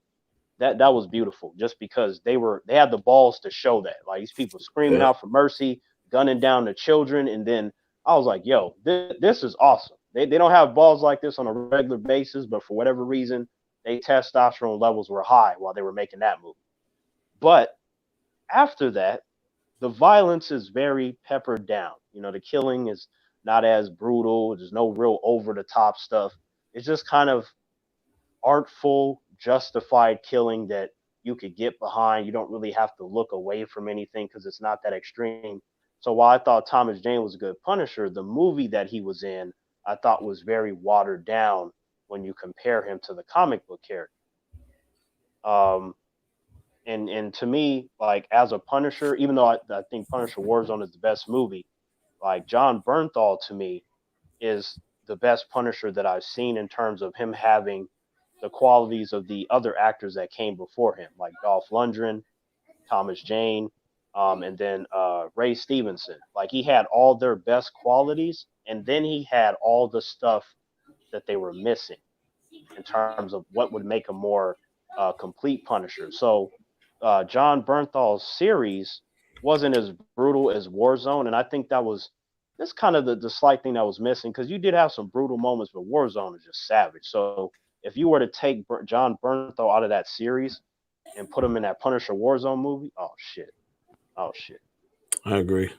that was beautiful. Just because they had the balls to show that, like these people screaming out for mercy, gunning down the children, and then I was like, yo, this is awesome. They don't have balls like this on a regular basis, but for whatever reason, their testosterone levels were high while they were making that movie. But after that, the violence is very peppered down. You know, the killing is not as brutal. There's no real over the top stuff. It's just kind of artful, justified killing that you could get behind. You don't really have to look away from anything because it's not that extreme. So while I thought Thomas Jane was a good Punisher, the movie that he was in, I thought was very watered down when you compare him to the comic book character. And to me, like as a Punisher, even though I think Punisher Warzone is the best movie, like John Bernthal to me is the best Punisher that I've seen in terms of him having the qualities of the other actors that came before him, like Dolph Lundgren, Thomas Jane, and then Ray Stevenson. Like he had all their best qualities, and then he had all the stuff that they were missing in terms of what would make a more complete Punisher. So John Bernthal's series wasn't as brutal as Warzone, and I think that's kind of the slight thing that was missing because you did have some brutal moments, but Warzone is just savage. So if you were to take John Bernthal out of that series and put him in that Punisher Warzone movie, oh shit. I agree.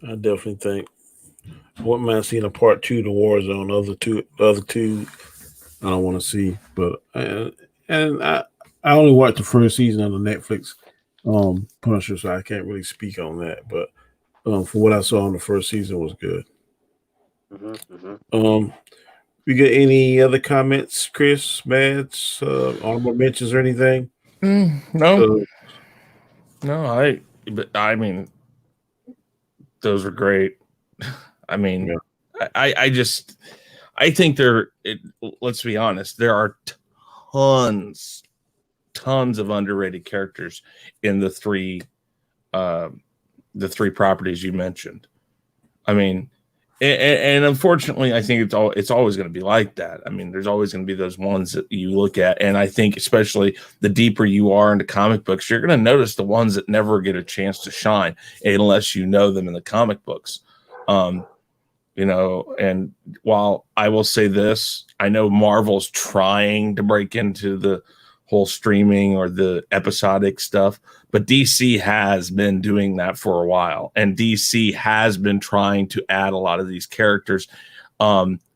I definitely think. What man seen a part 2 to Warzone? The other two, I don't want to see. But and I only watched the first season of the Netflix Punisher, so I can't really speak on that. But for what I saw in the first season was good. We got any other comments, Chris, Mads, honorable mentions or anything? No, no. I mean, those are great. I mean, yeah. I think let's be honest, there are tons of underrated characters in the three properties you mentioned. I mean, and unfortunately, I think it's always going to be like that. I mean, there's always going to be those ones that you look at, and I think especially the deeper you are into comic books, you're going to notice the ones that never get a chance to shine unless you know them in the comic books. you know. And while I will say this, I know Marvel's trying to break into the whole streaming or the episodic stuff, but DC has been doing that for a while, and DC has been trying to add a lot of these characters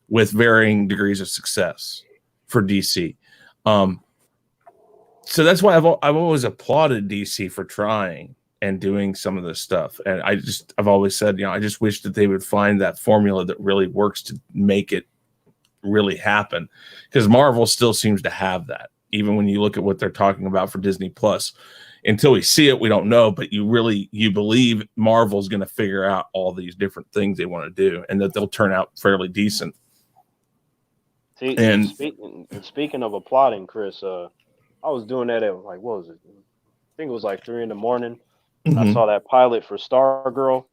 with varying degrees of success for DC. So that's why I've always applauded DC for trying and doing some of this stuff. And I've always said, you know, I just wish that they would find that formula that really works to make it really happen, because Marvel still seems to have that. Even when you look at what they're talking about for Disney Plus, until we see it, we don't know. But you believe Marvel's going to figure out all these different things they want to do, and that they'll turn out fairly decent. See, And speaking of applauding, Chris, I was doing that at like, what was it? I think it was like 3 a.m. I saw that pilot for Stargirl.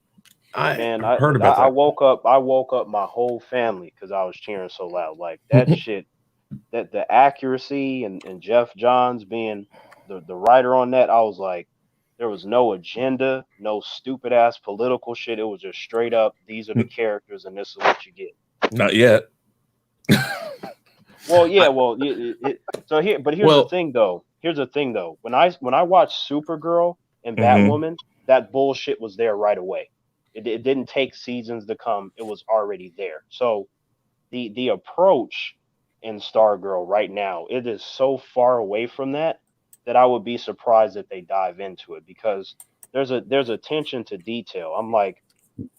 Man, I heard about that. I woke up my whole family because I was cheering so loud. Like that shit, that the accuracy and Jeff Johns being the writer on that, I was like, there was no agenda, no stupid ass political shit. It was just straight up, these are the characters and this is what you get. Not yet. Well, yeah, here's the thing though. Here's the thing though. When I watched Supergirl and Batwoman, that bullshit was there right away. It didn't take seasons to come. It was already there. So the approach in Stargirl right now, it is so far away from that I would be surprised if they dive into it, because there's attention to detail. I'm like,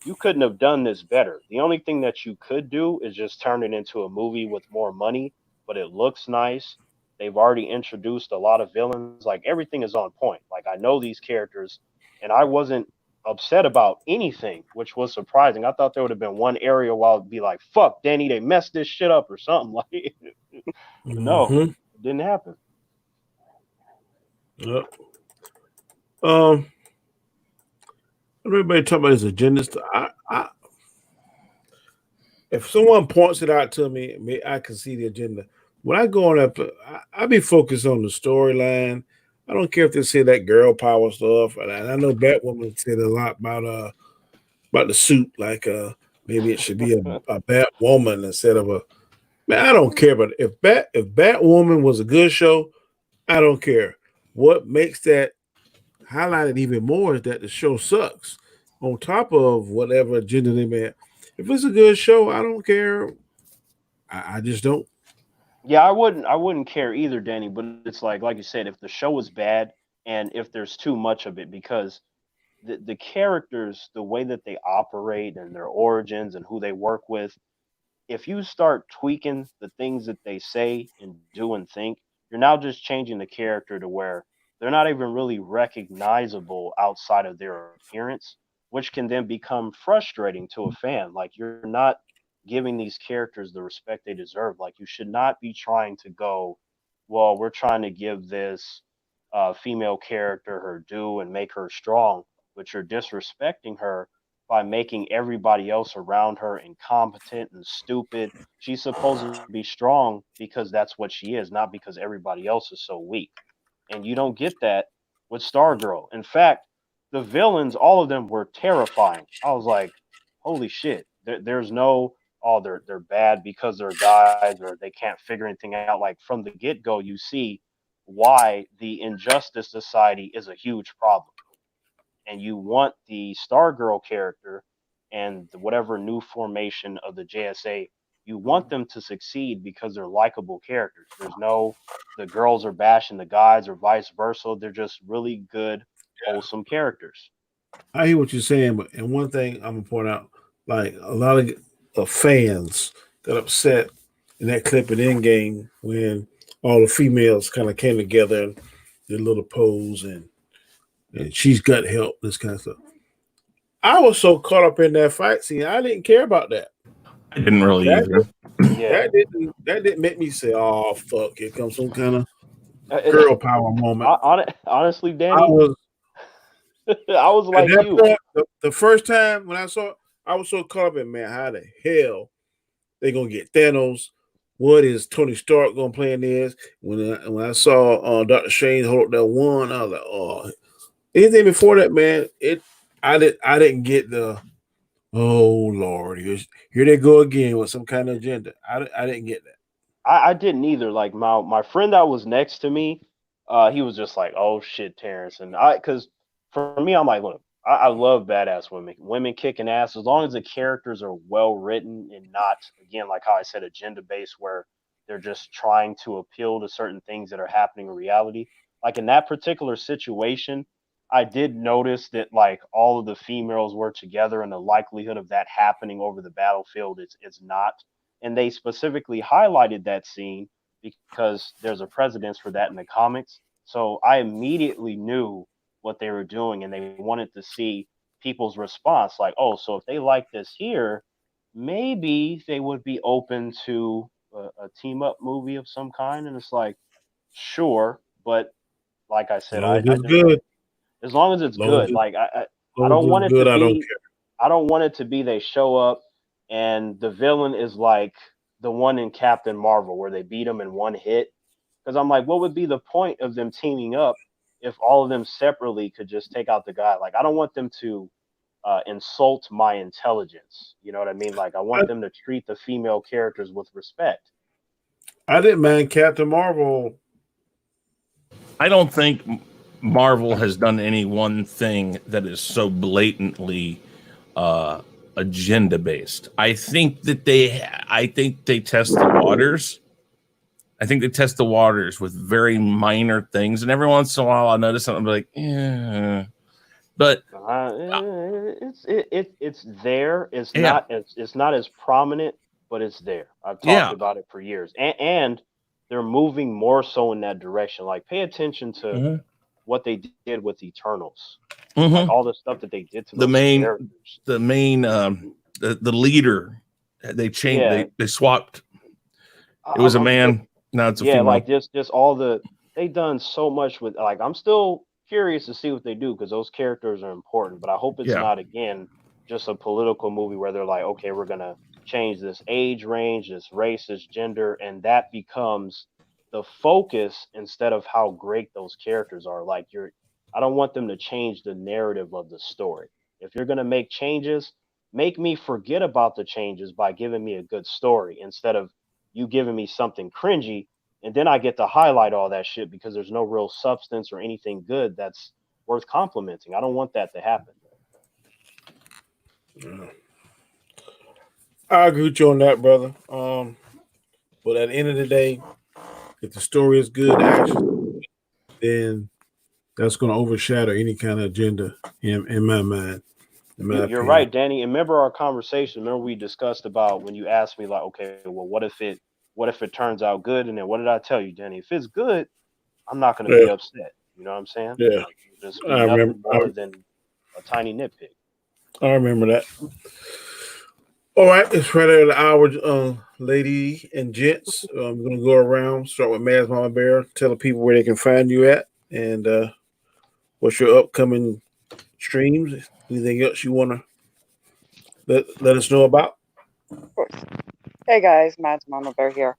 you couldn't have done this better. The only thing that you could do is just turn it into a movie with more money, but it looks nice. They've already introduced a lot of villains. Like everything is on point. Like I know these characters, and I wasn't upset about anything, which was surprising. I thought there would have been one area where I'd be like, fuck, Danny, they messed this shit up or something. Like, no, it didn't happen. Yep. Everybody talking about his agenda. If someone points it out to me, I can see the agenda. When I go on up, I be focused on the storyline. I don't care if they say that girl power stuff, and I know Batwoman said a lot about the suit, like maybe it should be a Batwoman instead of a man. I don't care, but if Batwoman was a good show, I don't care. What makes that highlighted even more is that the show sucks. On top of whatever agenda they may have. If it's a good show, I don't care. I just don't. Yeah, I wouldn't care either, Danny. But it's like you said, if the show is bad and if there's too much of it, because the characters, the way that they operate and their origins and who they work with, if you start tweaking the things that they say and do and think, you're now just changing the character to where they're not even really recognizable outside of their appearance, which can then become frustrating to a fan. Like you're not giving these characters the respect they deserve. Like you should not be trying to go, well, we're trying to give this female character her due and make her strong, but you're disrespecting her by making everybody else around her incompetent and stupid. She's supposed to be strong because that's what she is, not because everybody else is so weak. And you don't get that with Stargirl. In fact, the villains, all of them were terrifying. I was like, holy shit. There's no, oh, they're bad because they're guys or they can't figure anything out. Like from the get-go, you see why the Injustice Society is a huge problem. And you want the Stargirl character and whatever new formation of the JSA, you want them to succeed because they're likable characters. There's no, the girls are bashing the guys or vice versa. They're just really good, wholesome characters. I hear what you're saying, but and one thing I'm gonna point out, like a lot of fans got upset in that clip in Endgame when all the females kind of came together and did a little pose and she's got help, this kind of stuff. I was so caught up in that fight scene, I didn't care about that. I didn't really either. That didn't make me say, "Oh fuck, here comes some kind of girl power moment." Honestly, Danny, I was like you. Point, the first time when I saw it, I was so caught up in, man, how the hell they gonna get Thanos? What is Tony Stark gonna play in this? When I saw Dr. Strange hold up that one, I was like, oh. Anything before that, man, I didn't get the Oh Lord, here they go again with some kind of agenda. I didn't get that. I didn't either. Like my friend that was next to me, he was just like, "Oh shit, Terrence," and because for me, I'm like, look, I love badass women, women kicking ass, as long as the characters are well written and not, again, like how I said, agenda based, where they're just trying to appeal to certain things that are happening in reality. Like in that particular situation, I did notice that like all of the females were together, and the likelihood of that happening over the battlefield is not, and they specifically highlighted that scene because there's a precedence for that in the comics. So I immediately knew what they were doing, and they wanted to see people's response. Like, oh, so if they like this here, maybe they would be open to a team up movie of some kind. And it's like, sure, but like I As said, long as I it's just, good, as long as it's as long as good, like I long as don't it's want it to good, I don't be, care. I don't want it to be they show up and the villain is like the one in Captain Marvel where they beat him in one hit. Because I'm like, what would be the point of them teaming up if all of them separately could just take out the guy? Like, I don't want them to insult my intelligence. You know what I mean? Like, I I, want them to treat the female characters with respect. I didn't mind Captain Marvel. I don't think Marvel has done any one thing that is so blatantly agenda based. I think they test the waters. I think they test the waters with very minor things, and every once in a while, I'll notice something like, yeah, but It's there. yeah, It's not as prominent, but it's there. I've talked yeah, about it for years, and they're moving more so in that direction. Like, pay attention to hmm what they did with Eternals, like hmm all the stuff that they did to the those main, characters. the main, the leader, they changed, Yeah, they swapped. It was a I'm still, man, now it's a yeah, like female. just all the, they done so much with, like, I'm still curious to see what they do because those characters are important, but I hope it's Yeah. not again just a political movie where they're like, okay, we're gonna change this age range, this race, this gender, and that becomes the focus instead of how great those characters are. Like, I don't want them to change the narrative of the story. If you're gonna make changes, make me forget about the changes by giving me a good story instead of you giving me something cringy, and then I get to highlight all that shit because there's no real substance or anything good that's worth complimenting. I don't want that to happen. Yeah. I agree with you on that, brother. But at the end of the day, if the story is good, the action, then that's going to overshadow any kind of agenda in my mind, in my You're opinion. right, Danny. And remember our conversation. Remember we discussed about when you asked me like, okay, well, what if it turns out good? And then what did I tell you, Danny? If it's good, I'm not going to be Yeah, upset. You know what I'm saying? yeah. Like, it'll just be I remember. nothing more than a tiny nitpick. I remember that. All right, it's right at the hour, lady and gents. I'm going to go around, start with Maz Mama Bear, tell the people where they can find you at, and what's your upcoming streams. Anything else you want to let us know about? Of course. Hey guys, Mads Mama Bear here.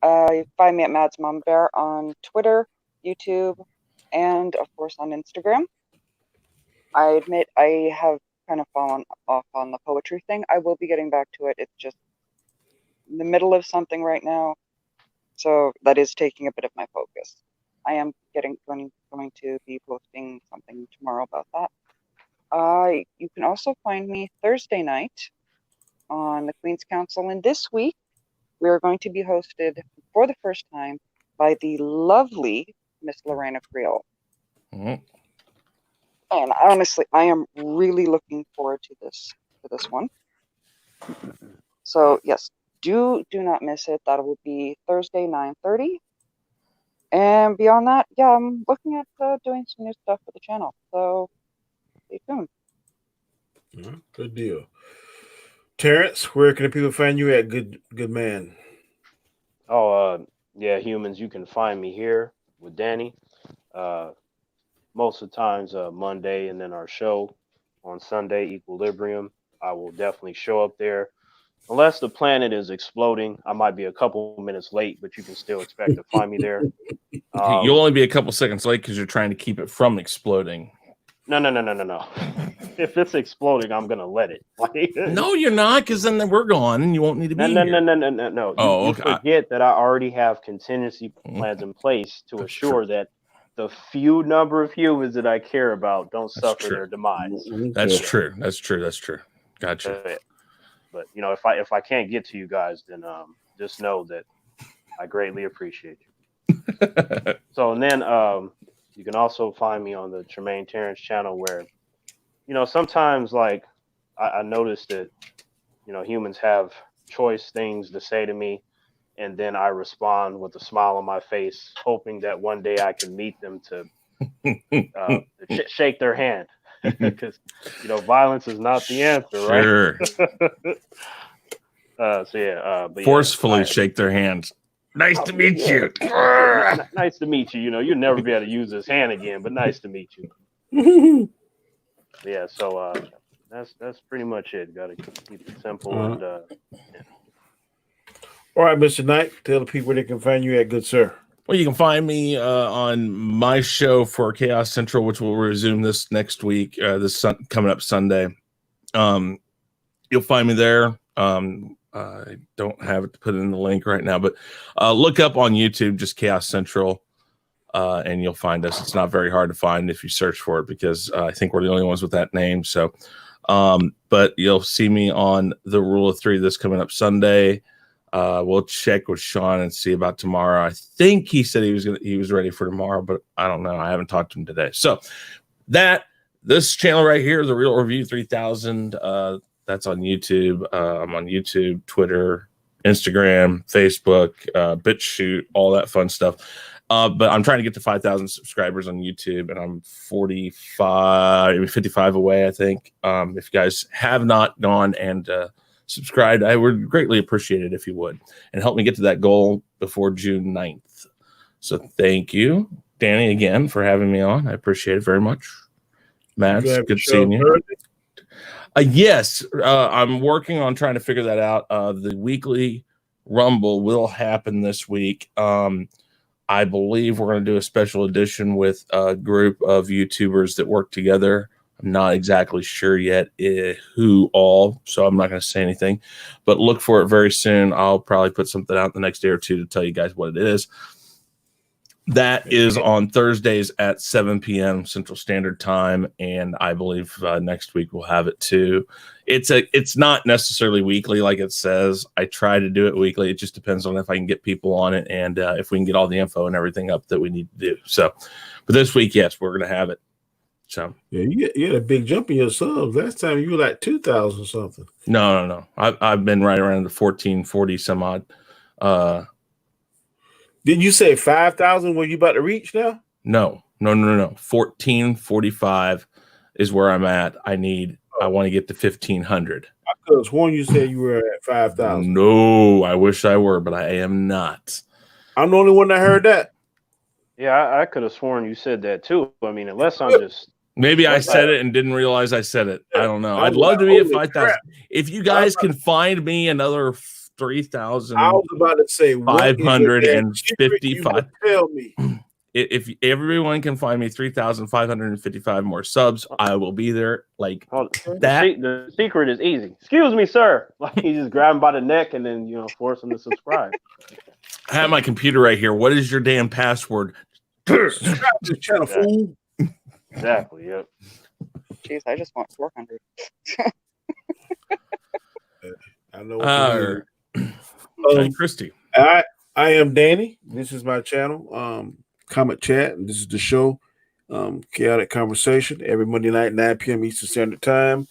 You find me at Mads Mama Bear on Twitter, YouTube, and of course on Instagram. I admit I have kind of fallen off on the poetry thing. I will be getting back to it. It's just in the middle of something right now, so that is taking a bit of my focus. I am going to be posting something tomorrow about that. You can also find me Thursday night on the Queen's Council, and this week we are going to be hosted for the first time by the lovely Miss Lorena Creel. Mhm. And honestly, I am really looking forward to this one. So yes, do not miss it. That will be Thursday 9:30. And beyond that, yeah, I'm looking at doing some new stuff for the channel. So stay tuned. Good deal. Terrence, where can the people find you at? Good man. Oh, yeah, humans, you can find me here with Danny. Uh, most of the times, Monday, and then our show on Sunday, Equilibrium. I will definitely show up there. Unless the planet is exploding, I might be a couple minutes late, but you can still expect to find me there. You'll only be a couple seconds late because you're trying to keep it from exploding. No. If it's exploding, I'm gonna let it. Like, No, you're not, because then we're gone and you won't need to be no. here. You Okay. forget that I already have contingency plans in place to assure that the few number of humans that I care about don't suffer their demise. That's true. Gotcha. But if I can't get to you guys, then just know that I greatly appreciate you. So and then you can also find me on the Tremaine Terrence channel where, sometimes like I noticed that, humans have choice things to say to me, and then I respond with a smile on my face, hoping that one day I can meet them to shake their hand, because violence is not the answer, right? Sure. Forcefully shake their hands. Nice to meet you. Nice to meet you. You'll never be able to use this hand again, but nice to meet you. Yeah, so that's pretty much it. Got to keep it simple. And all right, Mr. Knight, tell the people where they can find you at, good sir. Well, you can find me on my show for Chaos Central, which will resume this next week, coming up Sunday. You'll find me there. I don't have it to put in the link right now, but look up on YouTube, just Chaos Central, and you'll find us. It's not very hard to find if you search for it, because I think we're the only ones with that name. So, but you'll see me on the Rule of Three this coming up Sunday. We'll check with Sean and see about tomorrow. I think he said he was ready for tomorrow, but I don't know. I haven't talked to him today. So this channel right here, the Real Review 3000, that's on YouTube. I'm on YouTube, Twitter, Instagram, Facebook, BitChute, all that fun stuff. But I'm trying to get to 5,000 subscribers on YouTube, and I'm 55 away, I think. If you guys have not gone and subscribed, I would greatly appreciate it if you would, and help me get to that goal before June 9th. So thank you, Danny, again for having me on. I appreciate it very much. Matt, good seeing you. Yes, I'm working on trying to figure that out. The weekly Rumble will happen this week. I believe we're going to do a special edition with a group of YouTubers that work together. I'm not exactly sure yet who all, so I'm not going to say anything, but look for it very soon. I'll probably put something out the next day or two to tell you guys what it is. That is on Thursdays at 7 p.m. Central Standard Time, and I believe next week we'll have it too. It's not necessarily weekly like it says. I try to do it weekly. It just depends on if I can get people on it and if we can get all the info and everything up that we need to do. So, but this week, yes, we're going to have it. So yeah, you had a big jump in your subs. Last time you were like 2,000 something. No. I've been right around the 1440 some odd. Didn't you say 5,000? Were you about to reach now? No. 1445 is where I'm at. I want to get to 1,500. I could have sworn you said you were at 5,000. No, I wish I were, but I am not. I'm the only one that heard that. Yeah, I could have sworn you said that too. I mean, unless I'm just... Maybe I said it and didn't realize I said it. I don't know. I'd love to be at 5,000. If you guys can find me another 3,000, I was about to say 555. Tell me. If everyone can find me 3,555 more subs, I will be there. Like that. The secret is easy. Excuse me, sir. Like you just grab him by the neck and then force him to subscribe. I have my computer right here. What is your damn password? Subscribe to the channel, fool. Exactly. Yep. Jeez, I just want 400. I know. Christy. I am Danny. This is my channel, Comet Chat, and this is the show, Chaotic Conversation, every Monday night, 9 p.m. Eastern Standard Time.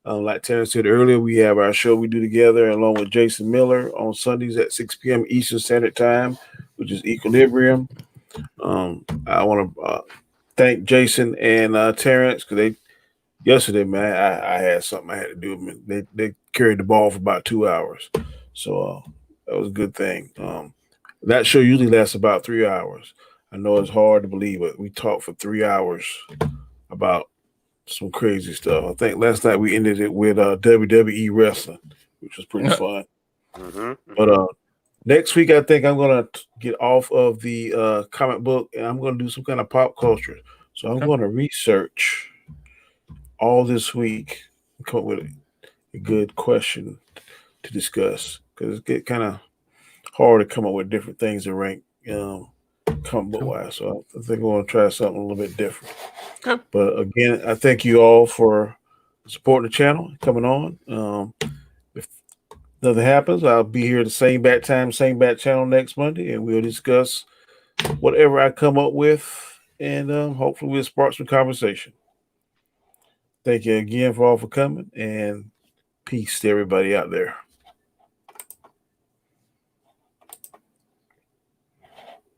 Like Terrence said earlier, we have our show we do together along with Jason Miller on Sundays at 6 p.m. Eastern Standard Time, which is Equilibrium. I want to thank Jason and Terrence because yesterday, man, I had something I had to do. They carried the ball for about 2 hours. So that was a good thing. That show usually lasts about 3 hours. I know it's hard to believe, but we talked for 3 hours about some crazy stuff. I think last night we ended it with WWE wrestling, which was pretty fun. Mm-hmm. But next week, I think I'm going to get off of the comic book, and I'm going to do some kind of pop culture. So I'm going to research all this week and come up with a good question to discuss, because it get kind of hard to come up with different things to rank comic book wise. So I think we're going to try something a little bit different. Okay. But again, I thank you all for supporting the channel, coming on. If nothing happens, I'll be here the same bat time, same bat channel next Monday, and we'll discuss whatever I come up with, and hopefully we'll spark some conversation. Thank you again for all for coming, and peace to everybody out there.